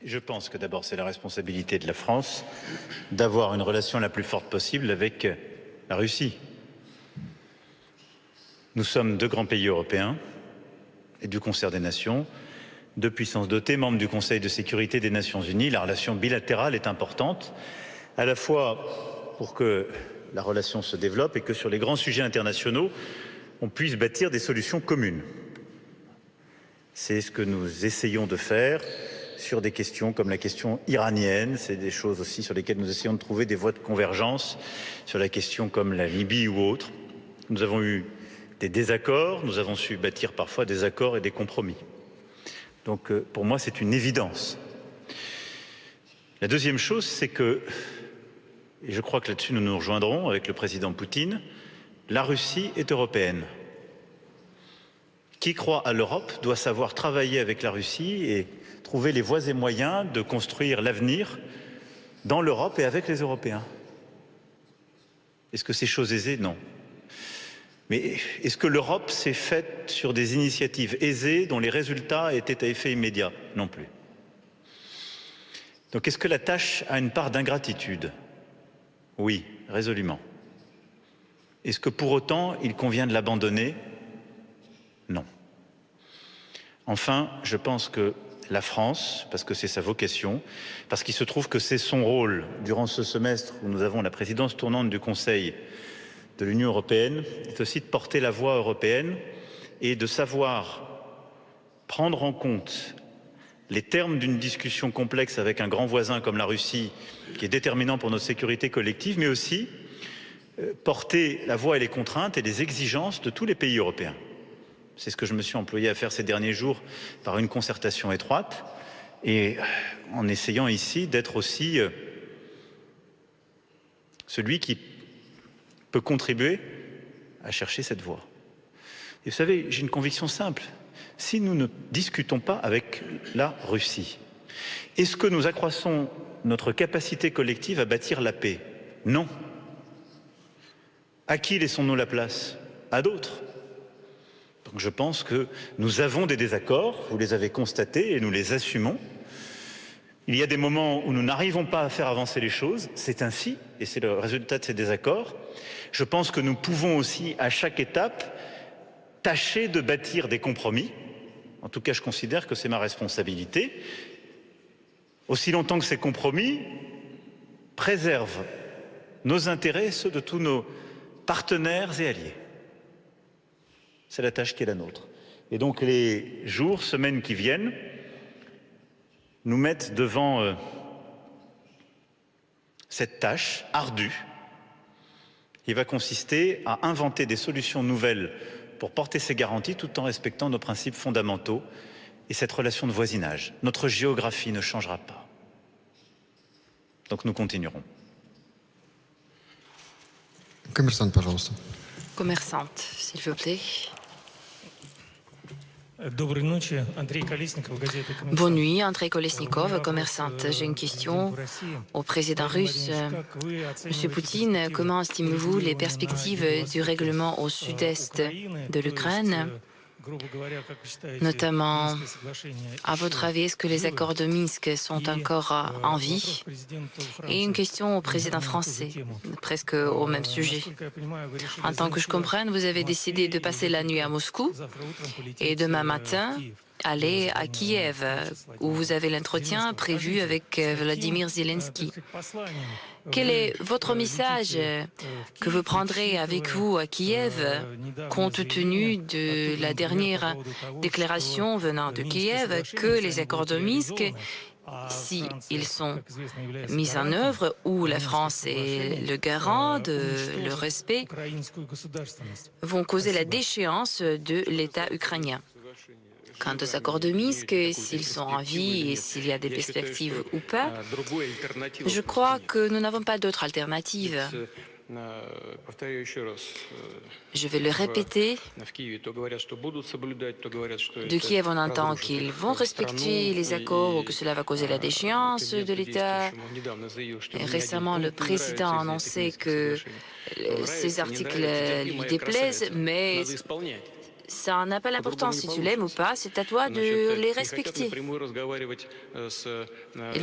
je pense que d'abord c'est la responsabilité de la France d'avoir une relation la plus forte possible avec la Russie. Nous sommes 2 grands pays européens et du concert des nations, 2 puissances dotées, membres du Conseil de sécurité des Nations Unies. La relation bilatérale est importante, à la fois pour que la relation se développe et que sur les grands sujets internationaux, on puisse bâtir des solutions communes. C'est ce que nous essayons de faire sur des questions comme la question iranienne. C'est des choses aussi sur lesquelles nous essayons de trouver des voies de convergence, sur la question comme la Libye ou autre. Nous avons eu des désaccords, nous avons su bâtir parfois des accords et des compromis. Donc pour moi, c'est une évidence. La deuxième chose, c'est que, et je crois que là-dessus nous nous rejoindrons avec le président Poutine, la Russie est européenne. Qui croit à l'Europe doit savoir travailler avec la Russie et trouver les voies et moyens de construire l'avenir dans l'Europe et avec les Européens. Est-ce que c'est chose aisée? Non. Mais est-ce que l'Europe s'est faite sur des initiatives aisées dont les résultats étaient à effet immédiat? Non plus. Donc est-ce que la tâche a une part d'ingratitude? Oui, résolument. Est-ce que pour autant il convient de l'abandonner? Non. Enfin, je pense que la France, parce que c'est sa vocation, parce qu'il se trouve que c'est son rôle durant ce semestre où nous avons la présidence tournante du Conseil de l'Union européenne, est aussi de porter la voix européenne et de savoir prendre en compte les termes d'une discussion complexe avec un grand voisin comme la Russie, qui est déterminant pour notre sécurité collective, mais aussi porter la voix et les contraintes et les exigences de tous les pays européens. C'est ce que je me suis employé à faire ces derniers jours par une concertation étroite et en essayant ici d'être aussi celui qui peut contribuer à chercher cette voie. Et vous savez, j'ai une conviction simple. Si nous ne discutons pas avec la Russie, est-ce que nous accroissons notre capacité collective à bâtir la paix? Non. À qui laissons-nous la place? À d'autres. Donc je pense que nous avons des désaccords, vous les avez constatés et nous les assumons. Il y a des moments où nous n'arrivons pas à faire avancer les choses, c'est ainsi, et c'est le résultat de ces désaccords. Je pense que nous pouvons aussi, à chaque étape, tâcher de bâtir des compromis. En tout cas, je considère que c'est ma responsabilité. Aussi longtemps que ces compromis préservent nos intérêts et ceux de tous nos partenaires et alliés. C'est la tâche qui est la nôtre. Et donc les jours, semaines qui viennent nous mettent devant cette tâche ardue qui va consister à inventer des solutions nouvelles pour porter ces garanties tout en respectant nos principes fondamentaux et cette relation de voisinage. Notre géographie ne changera pas. Donc nous continuerons. Коммерсант, пожалуйста. Commerçante, s'il vous plaît. Bonne nuit, Andrei Kolesnikov, commerçante. J'ai une question au président russe. Monsieur Poutine, comment estimez-vous les perspectives du règlement au sud-est de l'Ukraine? Notamment, à votre avis, est-ce que les accords de Minsk sont encore en vie? Et une question au président français, presque au même sujet. En tant que je comprenne, vous avez décidé de passer la nuit à Moscou et demain matin, aller à Kiev, où vous avez l'entretien prévu avec Vladimir Zelensky. Quel est votre message que vous prendrez avec vous à Kiev, compte tenu de la dernière déclaration venant de Kiev que les accords de Minsk, si ils sont mis en œuvre, où la France est le garant de leur respect, vont causer la déchéance de l'État ukrainien? Quant aux accords de Minsk, s'ils sont en vie et s'il y a des perspectives ou pas, je crois que nous n'avons pas d'autre alternative. Je vais le répéter. De Kiev, on entend qu'ils vont respecter les accords ou que cela va causer la déchéance de l'État. Récemment, le président a annoncé que ces articles lui déplaisent, mais ça n'a pas l'importance si tu l'aimes ou pas, c'est à toi de les respecter. Ils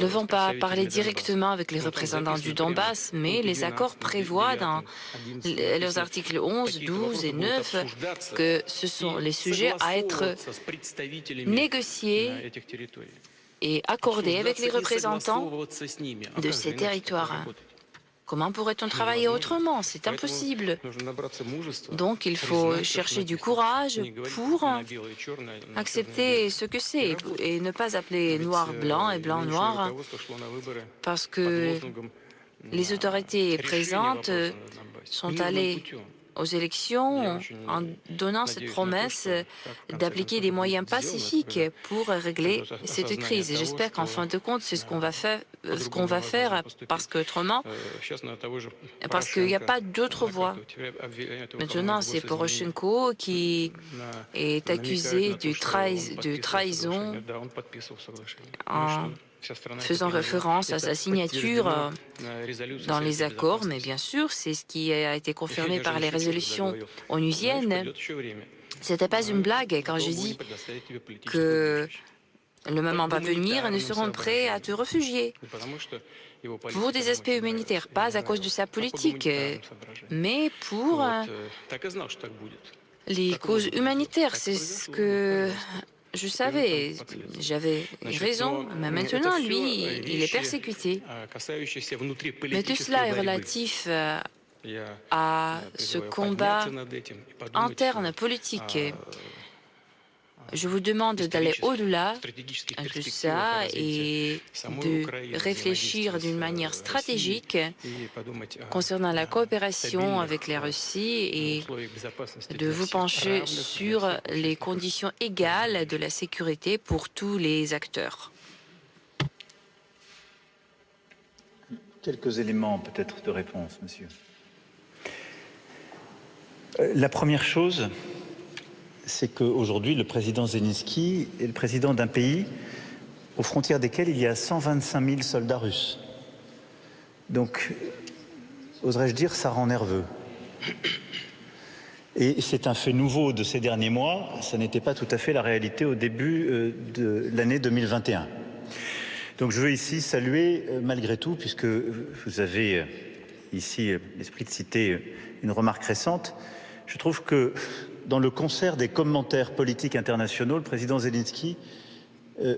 ne vont pas parler directement avec les représentants du Donbass, mais les accords prévoient dans leurs articles 11, 12 et 9 que ce sont les sujets à être négociés et accordés avec les représentants de ces territoires. Comment pourrait-on travailler autrement? C'est impossible. Donc il faut chercher du courage pour accepter ce que c'est et ne pas appeler noir blanc et blanc noir, parce que les autorités présentes sont allées aux élections en donnant cette promesse d'appliquer des moyens pacifiques pour régler cette crise. Et j'espère qu'en fin de compte, c'est ce qu'on va faire, parce qu'autrement, parce qu'il n'y a pas d'autre voie. Maintenant, c'est Poroshenko qui est accusé de trahison en faisant référence à sa signature dans les accords, mais bien sûr, c'est ce qui a été confirmé par les résolutions onusiennes. Ce n'était pas une blague quand j'ai dit que le moment va venir et nous serons prêts à te réfugier pour des aspects humanitaires, pas à cause de sa politique, mais pour les causes humanitaires. C'est ce que je savais, j'avais raison, mais maintenant, lui, il est persécuté. Mais tout cela est relatif à ce combat interne politique. Je vous demande d'aller au-delà de ça et de réfléchir d'une manière stratégique concernant la coopération avec la Russie et de vous pencher sur les conditions égales de la sécurité pour tous les acteurs. Quelques éléments peut-être de réponse, monsieur. La première chose, c'est qu'aujourd'hui, le président Zelensky est le président d'un pays aux frontières desquels il y a 125 000 soldats russes. Donc, oserais-je dire, ça rend nerveux. Et c'est un fait nouveau de ces derniers mois, ça n'était pas tout à fait la réalité au début de l'année 2021. Donc je veux ici saluer, malgré tout, puisque vous avez ici l'esprit de citer une remarque récente, je trouve que dans le concert des commentaires politiques internationaux, le président Zelensky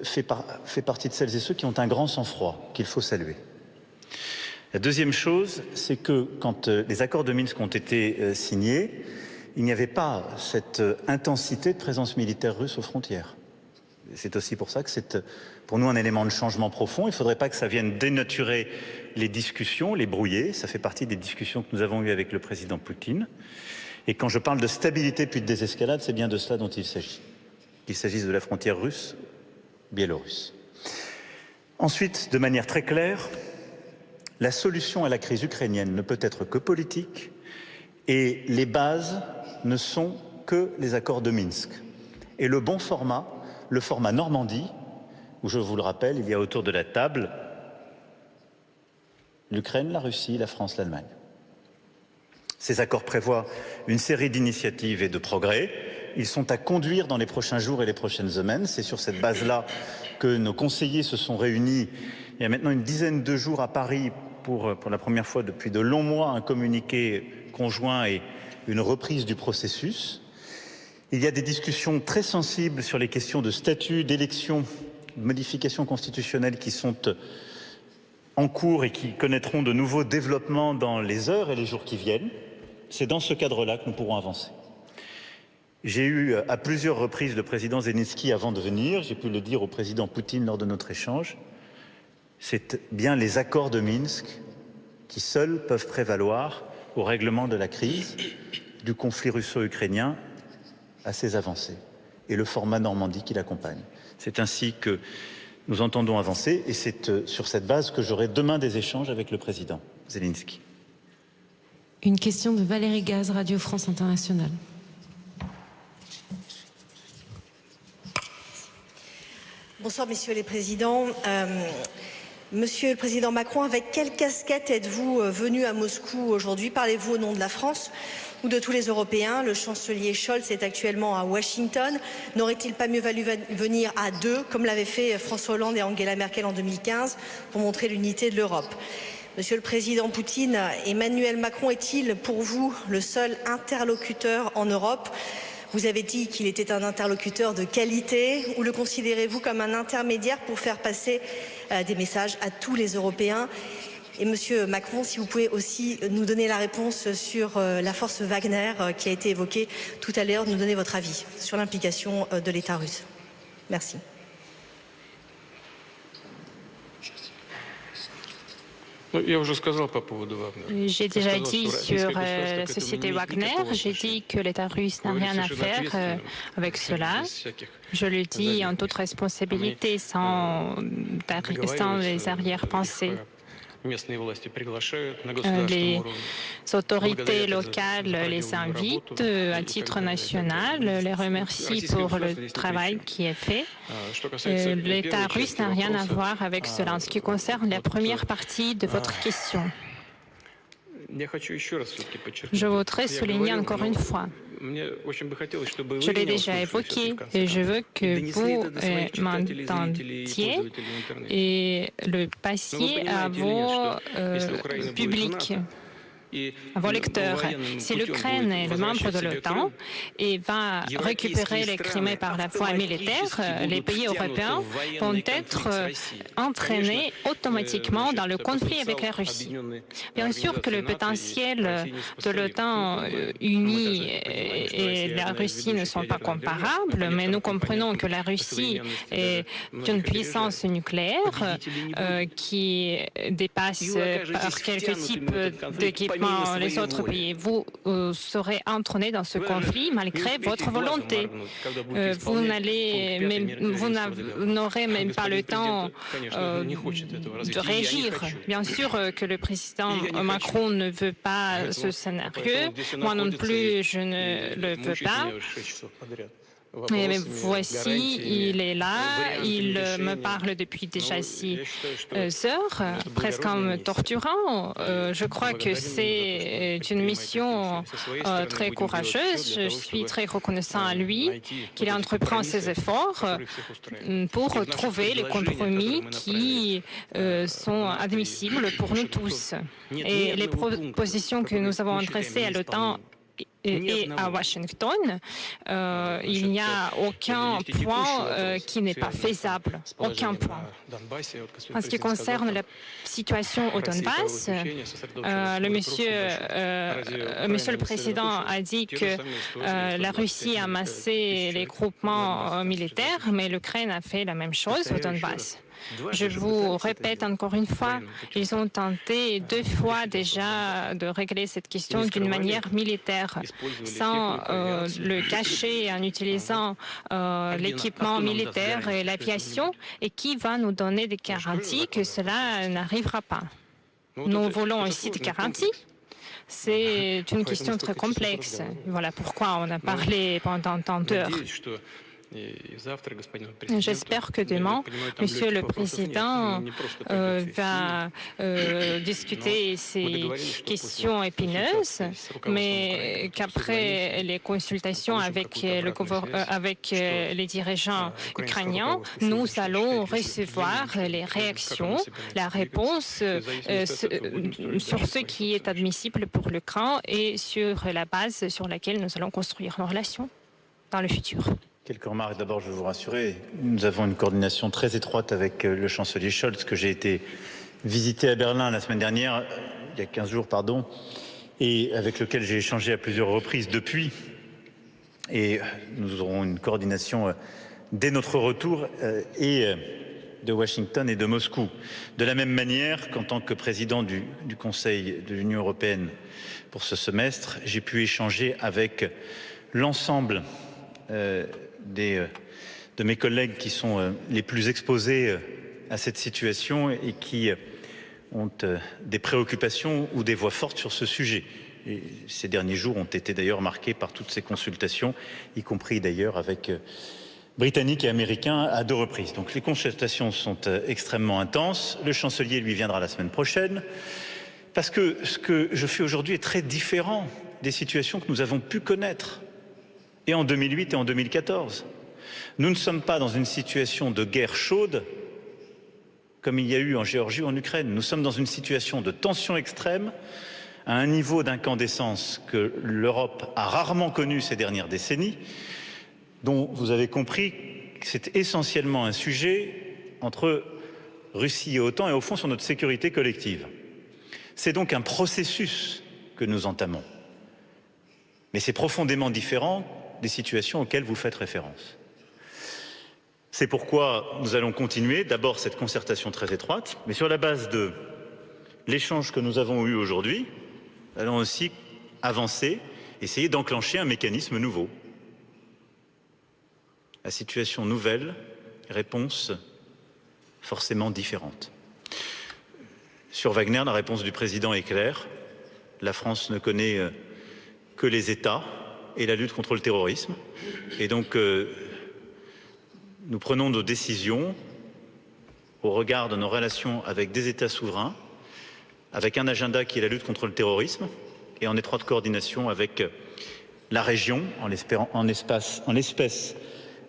fait partie de celles et ceux qui ont un grand sang-froid, qu'il faut saluer. La deuxième chose, c'est que quand les accords de Minsk ont été signés, il n'y avait pas cette intensité de présence militaire russe aux frontières. C'est aussi pour ça que c'est pour nous un élément de changement profond. Il ne faudrait pas que ça vienne dénaturer les discussions, les brouiller. Ça fait partie des discussions que nous avons eues avec le président Poutine. Et quand je parle de stabilité puis de désescalade, c'est bien de cela dont il s'agit. Qu'il s'agisse de la frontière russe-biélorusse. Ensuite, de manière très claire, la solution à la crise ukrainienne ne peut être que politique et les bases ne sont que les accords de Minsk. Et le bon format, le format Normandie, où je vous le rappelle, il y a autour de la table l'Ukraine, la Russie, la France, l'Allemagne. Ces accords prévoient une série d'initiatives et de progrès, ils sont à conduire dans les prochains jours et les prochaines semaines. C'est sur cette base-là que nos conseillers se sont réunis il y a maintenant une dizaine de jours à Paris pour la première fois depuis de longs mois, un communiqué conjoint et une reprise du processus. Il y a des discussions très sensibles sur les questions de statut, d'élection, de modifications constitutionnelles qui sont en cours et qui connaîtront de nouveaux développements dans les heures et les jours qui viennent. C'est dans ce cadre-là que nous pourrons avancer. J'ai eu à plusieurs reprises le président Zelensky avant de venir, j'ai pu le dire au président Poutine lors de notre échange. C'est bien les accords de Minsk qui seuls peuvent prévaloir au règlement de la crise, du conflit russo-ukrainien à ses avancées, et le format Normandie qui l'accompagne. C'est ainsi que nous entendons avancer, et c'est sur cette base que j'aurai demain des échanges avec le président Zelensky. Une question de Valérie Gaz, Radio France Internationale. Bonsoir, messieurs les présidents. Monsieur le président Macron, avec quelle casquette êtes-vous venu à Moscou aujourd'hui? Parlez-vous au nom de la France ou de tous les Européens? Le chancelier Scholz est actuellement à Washington. N'aurait-il pas mieux valu venir à deux, comme l'avaient fait François Hollande et Angela Merkel en 2015, pour montrer l'unité de l'Europe? Monsieur le président Poutine, Emmanuel Macron est-il pour vous le seul interlocuteur en Europe? Vous avez dit qu'il était un interlocuteur de qualité, ou le considérez-vous comme un intermédiaire pour faire passer des messages à tous les Européens? Et Monsieur Macron, si vous pouvez aussi nous donner la réponse sur la force Wagner qui a été évoquée tout à l'heure, nous donner votre avis sur l'implication de l'État russe. Merci. J'ai déjà dit sur la société Wagner, j'ai dit que l'État russe n'a rien à faire avec cela. Je le dis en toute responsabilité, sans les arrière-pensées. Les autorités locales les invitent à titre national, les remercient pour le travail qui est fait. L'État russe n'a rien à voir avec cela. En ce qui concerne la première partie de votre question, je voudrais souligner encore une fois, je l'ai déjà évoqué et je veux que vous m'entendiez et le passiez à vos publics, à vos lecteurs. Si l'Ukraine est le membre de l'OTAN et va récupérer les Crimées par la voie militaire, les pays européens vont être entraînés automatiquement dans le conflit avec la Russie. Bien sûr que le potentiel de l'OTAN unie et la Russie ne sont pas comparables, mais nous comprenons que la Russie est une puissance nucléaire qui dépasse par quelques types d'équipements les autres pays. Vous serez entraînés dans ce conflit malgré votre volonté. Vous n'aurez même pas le temps de réagir. Bien sûr que le président Macron ne veut pas ce scénario. Moi non plus, je ne le veux pas. Mais voici, il est là, il me parle depuis déjà 6 heures, presque en me torturant. Je crois que c'est une mission très courageuse. Je suis très reconnaissant à lui qu'il entreprend ses efforts pour trouver les compromis qui sont admissibles pour nous tous. Et les propositions que nous avons adressées à l'OTAN et à Washington, il n'y a aucun point qui n'est pas faisable, aucun point. En ce qui concerne la situation au Donbass, Monsieur le Président a dit que la Russie a amassé les groupements militaires, mais l'Ukraine a fait la même chose au Donbass. Je vous répète encore une fois, ils ont tenté 2 fois déjà de régler cette question d'une manière militaire, sans le cacher, en utilisant l'équipement militaire et l'aviation, et qui va nous donner des garanties que cela n'arrivera pas. Nous voulons aussi des garanties. C'est une question très complexe. Voilà pourquoi on a parlé pendant tant d'heures. J'espère que demain, Monsieur le Président va discuter ces questions épineuses, mais qu'après les consultations avec les dirigeants ukrainiens, nous allons recevoir les réactions, la réponse sur ce qui est admissible pour l'Ukraine et sur la base sur laquelle nous allons construire nos relations dans le futur. Quelques remarques. D'abord, je veux vous rassurer, nous avons une coordination très étroite avec le chancelier Scholz, que j'ai été visité à Berlin la semaine dernière, il y a 15 jours, pardon, et avec lequel j'ai échangé à plusieurs reprises depuis. Et nous aurons une coordination dès notre retour et de Washington et de Moscou. De la même manière qu'en tant que président du Conseil de l'Union européenne pour ce semestre, j'ai pu échanger avec l'ensemble de mes collègues qui sont les plus exposés à cette situation et qui ont des préoccupations ou des voix fortes sur ce sujet. Et ces derniers jours ont été d'ailleurs marqués par toutes ces consultations, y compris d'ailleurs avec Britanniques et Américains à 2 reprises. Donc les consultations sont extrêmement intenses. Le chancelier lui viendra la semaine prochaine, parce que ce que je fais aujourd'hui est très différent des situations que nous avons pu connaître, et en 2008 et en 2014. Nous ne sommes pas dans une situation de guerre chaude comme il y a eu en Géorgie ou en Ukraine. Nous sommes dans une situation de tension extrême, à un niveau d'incandescence que l'Europe a rarement connu ces dernières décennies, dont vous avez compris que c'est essentiellement un sujet entre Russie et OTAN et au fond sur notre sécurité collective. C'est donc un processus que nous entamons. Mais c'est profondément différent des situations auxquelles vous faites référence. C'est pourquoi nous allons continuer d'abord cette concertation très étroite, mais sur la base de l'échange que nous avons eu aujourd'hui, nous allons aussi avancer, essayer d'enclencher un mécanisme nouveau. La situation nouvelle, réponse forcément différente. Sur Wagner, la réponse du président est claire. La France ne connaît que les États et la lutte contre le terrorisme. Et donc, nous prenons nos décisions au regard de nos relations avec des États souverains, avec un agenda qui est la lutte contre le terrorisme et en étroite coordination avec la région, en l'espèce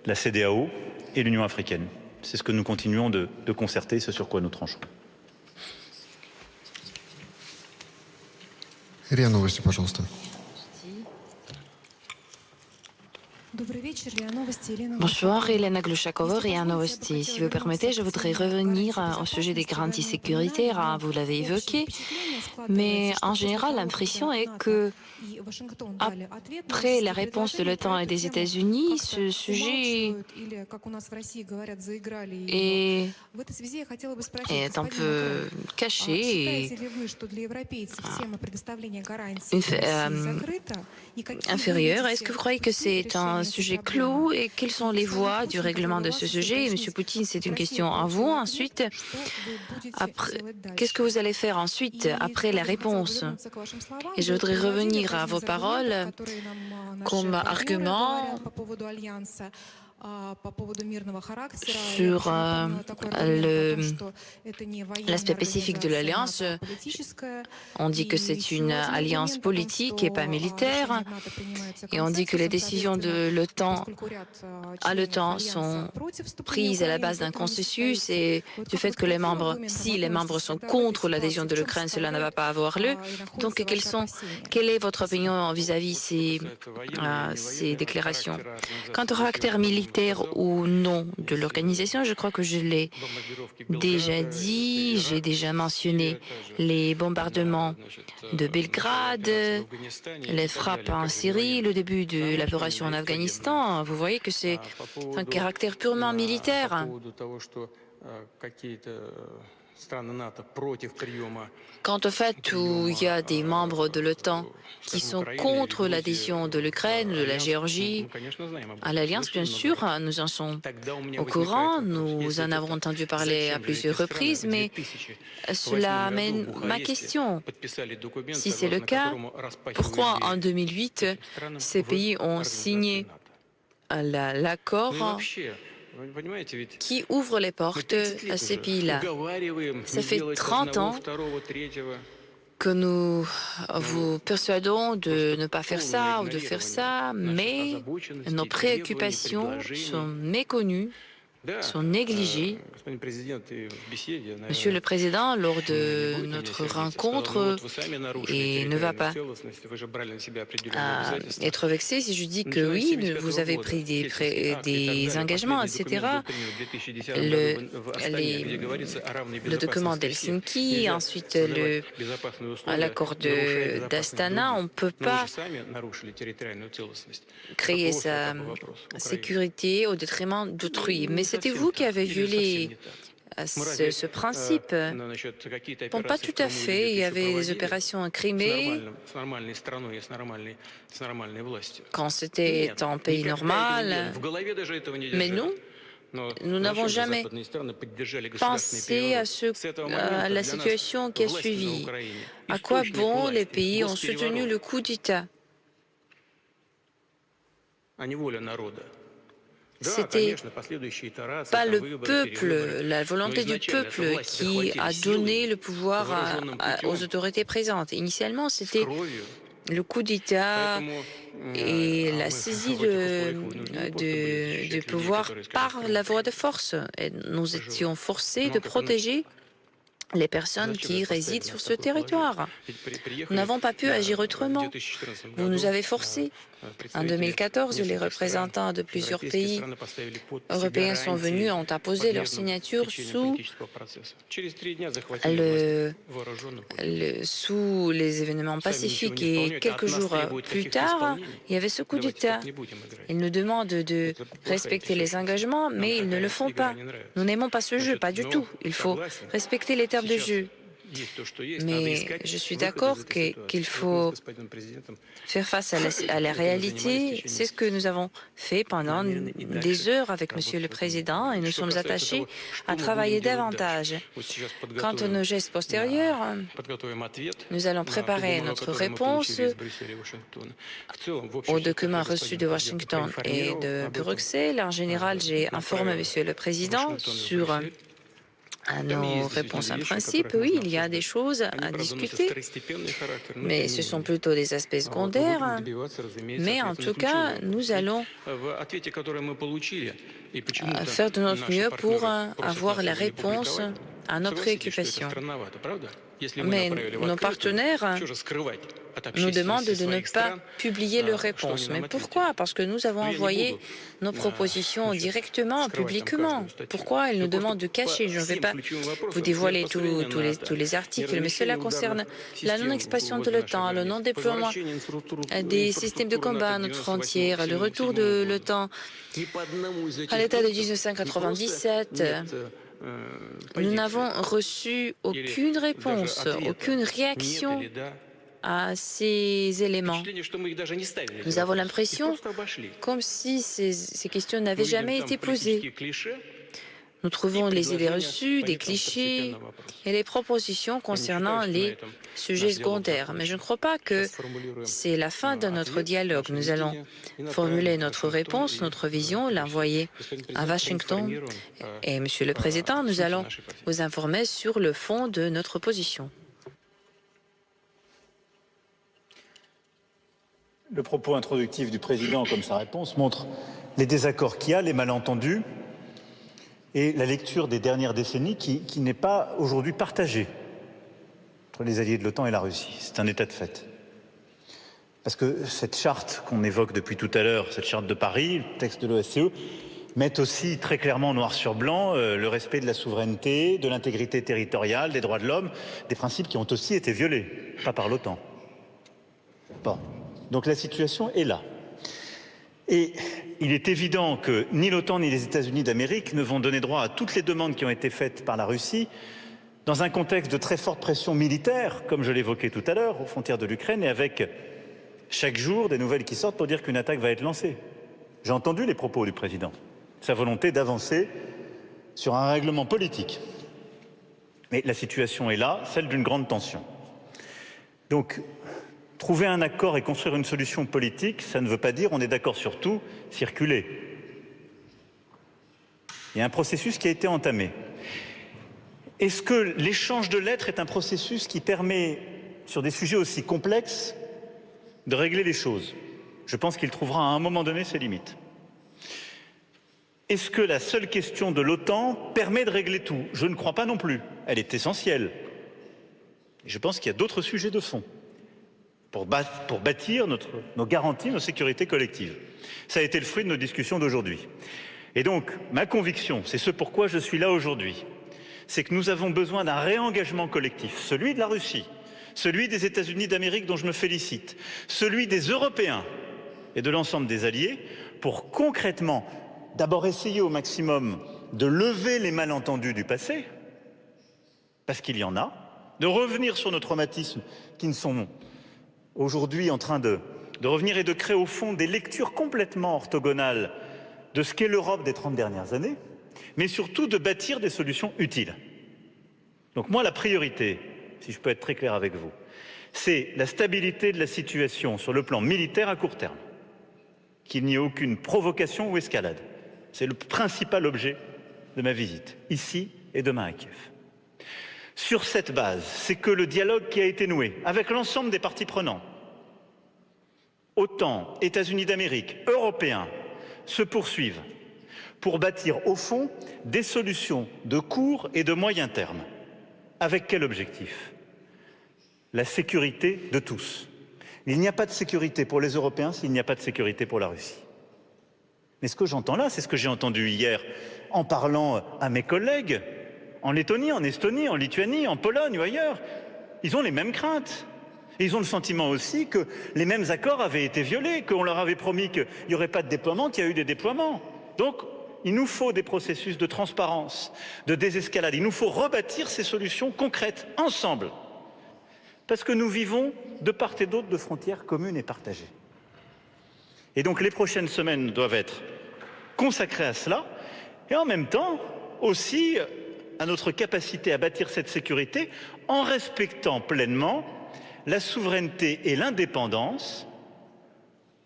la CEDEAO et l'Union africaine. C'est ce que nous continuons de concerter, ce sur quoi nous tranchons. РИА Новости, пожалуйста. Bonsoir, Elena Glushakova, RIA Novosti. Si vous permettez, je voudrais revenir au sujet des garanties sécuritaires. Vous l'avez évoqué, mais en général, l'impression est que après la réponse de l'OTAN et des États-Unis, ce sujet est un peu caché et inférieur. Est-ce que vous croyez que c'est un sujet clos et quelles sont les voies du règlement de ce sujet? Monsieur Poutine, c'est une question à vous. Ensuite, qu'est-ce que vous allez faire ensuite, après la réponse? Et je voudrais revenir à vos paroles comme argument sur l'aspect spécifique de l'alliance. On dit que c'est une alliance politique et pas militaire. Et on dit que les décisions de l'OTAN sont prises à la base d'un consensus et du fait que si les membres sont contre l'adhésion de l'Ukraine, cela ne va pas avoir lieu. Donc, quelle est votre opinion vis-à-vis ces déclarations? Quant au caractère militaire ou non de l'organisation, je crois que je l'ai déjà dit, j'ai déjà mentionné les bombardements de Belgrade, les frappes en Syrie, le début de l'opération en Afghanistan. Vous voyez que c'est un caractère purement militaire. Quant au fait où il y a des membres de l'OTAN qui sont contre l'adhésion de l'Ukraine, de la Géorgie à l'Alliance, bien sûr, nous en sommes au courant, nous en avons entendu parler à plusieurs reprises, mais cela amène ma question. Si c'est le cas, pourquoi en 2008 ces pays ont signé l'accord qui ouvre les portes à ces pays-là. Ça fait 30 ans que nous vous persuadons de ne pas faire ça ou de faire ça, mais nos préoccupations sont méconnues, sont négligées. Monsieur le Président, lors de notre rencontre, il ne va pas être vexé si je dis que oui, vous avez pris des engagements, etc. Le document d'Helsinki, ensuite l'accord d'Astana, on ne peut pas créer sa sécurité au détriment d'autrui. Mais c'était vous qui avez violé ce principe. Bon, pas tout à fait. Il y avait des opérations en Crimée quand c'était un pays normal. Mais nous n'avons jamais pensé à la situation qui a suivi. À quoi bon les pays ont soutenu le coup d'État? C'était pas le peuple, la volonté du peuple qui a donné le pouvoir aux autorités présentes. Initialement, c'était le coup d'État et la saisie du pouvoir par la voie de force. Et nous étions forcés de protéger les personnes qui résident sur ce territoire. Nous n'avons pas pu agir autrement. Vous nous avez forcés. En 2014, les représentants de plusieurs pays européens sont venus et ont apposé leur signature sous les événements pacifiques. Et quelques jours plus tard, il y avait ce coup d'État. Ils nous demandent de respecter les engagements, mais ils ne le font pas. Nous n'aimons pas ce jeu, pas du tout. Il faut respecter les termes de jeu. Mais je suis d'accord qu'il faut faire face à la réalité. C'est ce que nous avons fait pendant des heures avec Monsieur le Président et nous sommes attachés à travailler davantage. Quant à nos gestes postérieurs, nous allons préparer notre réponse aux documents reçus de Washington et de Bruxelles. En général, j'ai informé Monsieur le Président sur nos réponses en principe. Oui, il y a des choses à discuter, mais ce sont plutôt des aspects secondaires. Mais en tout cas, nous allons faire de notre mieux pour avoir la réponse à nos préoccupations. Mais nos partenaires nous demandent de ne pas publier leurs réponses. Mais pourquoi? Parce que nous avons envoyé nos propositions directement, publiquement. Pourquoi ils nous demandent de cacher? Je ne vais pas vous dévoiler tous les articles, mais cela concerne la non-expansion de l'OTAN, le non-déploiement des systèmes de combat à notre frontière, le retour de l'OTAN à l'état de 1997. Nous n'avons reçu aucune réponse, aucune réaction à ces éléments. Nous avons l'impression comme si ces questions n'avaient jamais été posées. Nous trouvons les idées reçues, des clichés et les propositions concernant les sujets secondaires. Mais je ne crois pas que c'est la fin de notre dialogue. Nous allons formuler notre réponse, notre vision, l'envoyer à Washington. Et, Monsieur le Président, nous allons vous informer sur le fond de notre position. Le propos introductif du Président, comme sa réponse, montre les désaccords qu'il y a, les malentendus et la lecture des dernières décennies qui n'est pas aujourd'hui partagée entre les alliés de l'OTAN et la Russie. C'est un état de fait. Parce que cette charte qu'on évoque depuis tout à l'heure, cette charte de Paris, le texte de l'OSCE, met aussi très clairement noir sur blanc le respect de la souveraineté, de l'intégrité territoriale, des droits de l'homme, des principes qui ont aussi été violés, pas par l'OTAN. Bon. Donc la situation est là. Et il est évident que ni l'OTAN ni les États-Unis d'Amérique ne vont donner droit à toutes les demandes qui ont été faites par la Russie dans un contexte de très forte pression militaire, comme je l'évoquais tout à l'heure, aux frontières de l'Ukraine, et avec chaque jour des nouvelles qui sortent pour dire qu'une attaque va être lancée. J'ai entendu les propos du Président, sa volonté d'avancer sur un règlement politique. Mais la situation est là, celle d'une grande tension. Donc, Trouver un accord et construire une solution politique, ça ne veut pas dire on est d'accord sur tout, circuler. Il y a un processus qui a été entamé. Est-ce que l'échange de lettres est un processus qui permet, sur des sujets aussi complexes, de régler les choses? Je pense qu'il trouvera à un moment donné ses limites. Est-ce que la seule question de l'OTAN permet de régler tout? Je ne crois pas non plus. Elle est essentielle. Et je pense qu'il y a d'autres sujets de fond pour bâtir nos garanties, nos sécurités collectives. Ça a été le fruit de nos discussions d'aujourd'hui. Et donc, ma conviction, c'est ce pourquoi je suis là aujourd'hui, c'est que nous avons besoin d'un réengagement collectif, celui de la Russie, celui des États-Unis d'Amérique dont je me félicite, celui des Européens et de l'ensemble des alliés, pour concrètement d'abord essayer au maximum de lever les malentendus du passé, parce qu'il y en a, de revenir sur nos traumatismes qui ne sont aujourd'hui en train de revenir et de créer au fond des lectures complètement orthogonales de ce qu'est l'Europe des 30 dernières années, mais surtout de bâtir des solutions utiles. Donc moi, la priorité, si je peux être très clair avec vous, c'est la stabilité de la situation sur le plan militaire à court terme, qu'il n'y ait aucune provocation ou escalade. C'est le principal objet de ma visite, ici et demain à Kiev. Sur cette base, c'est que le dialogue qui a été noué avec l'ensemble des parties prenantes, OTAN, États-Unis d'Amérique, Européens, se poursuivent pour bâtir au fond des solutions de court et de moyen terme. Avec quel objectif? La sécurité de tous. Il n'y a pas de sécurité pour les Européens s'il n'y a pas de sécurité pour la Russie. Mais ce que j'entends là, c'est ce que j'ai entendu hier en parlant à mes collègues en Lettonie, en Estonie, en Lituanie, en Pologne ou ailleurs. Ils ont les mêmes craintes. Et ils ont le sentiment aussi que les mêmes accords avaient été violés, qu'on leur avait promis qu'il n'y aurait pas de déploiement, qu'il y a eu des déploiements. Donc, il nous faut des processus de transparence, de désescalade. Il nous faut rebâtir ces solutions concrètes, ensemble. Parce que nous vivons de part et d'autre de frontières communes et partagées. Et donc, les prochaines semaines doivent être consacrées à cela, et en même temps, aussi à notre capacité à bâtir cette sécurité en respectant pleinement la souveraineté et l'indépendance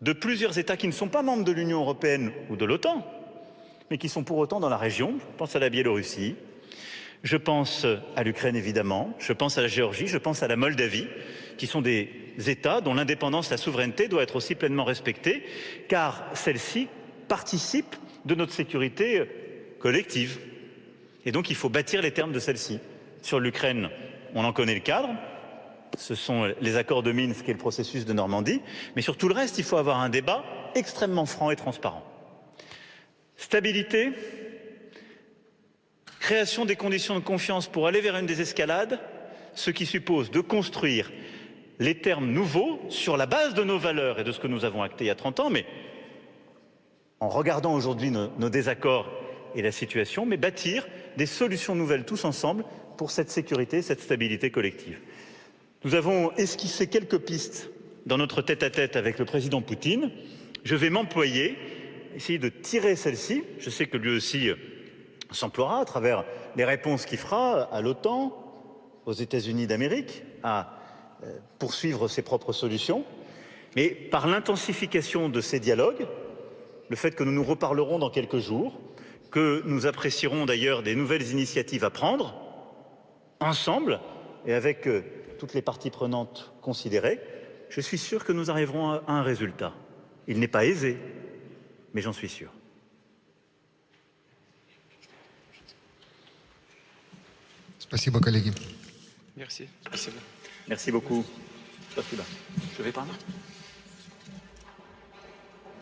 de plusieurs États qui ne sont pas membres de l'Union européenne ou de l'OTAN, mais qui sont pour autant dans la région. Je pense à la Biélorussie, je pense à l'Ukraine évidemment, je pense à la Géorgie, je pense à la Moldavie, qui sont des États dont l'indépendance, la souveraineté doit être aussi pleinement respectée, car celle-ci participe de notre sécurité collective. Et donc il faut bâtir les termes de celle-ci. Sur l'Ukraine, on en connaît le cadre. Ce sont les accords de Minsk et le processus de Normandie. Mais sur tout le reste, il faut avoir un débat extrêmement franc et transparent. Stabilité, création des conditions de confiance pour aller vers une désescalade, ce qui suppose de construire les termes nouveaux sur la base de nos valeurs et de ce que nous avons acté il y a 30 ans, mais en regardant aujourd'hui nos désaccords et la situation, mais bâtir des solutions nouvelles tous ensemble pour cette sécurité, cette stabilité collective. Nous avons esquissé quelques pistes dans notre tête-à-tête avec le président Poutine. Je vais m'employer, essayer de tirer celle-ci. Je sais que lui aussi s'emploiera à travers les réponses qu'il fera à l'OTAN, aux États-Unis d'Amérique, à poursuivre ses propres solutions. Mais par l'intensification de ces dialogues, le fait que nous nous reparlerons dans quelques jours, que nous apprécierons d'ailleurs des nouvelles initiatives à prendre, ensemble, et avec toutes les parties prenantes considérées, je suis sûr que nous arriverons à un résultat. Il n'est pas aisé, mais j'en suis sûr. Спасибо, коллеги. Merci. Спасибо. Merci beaucoup. Je vais prendre.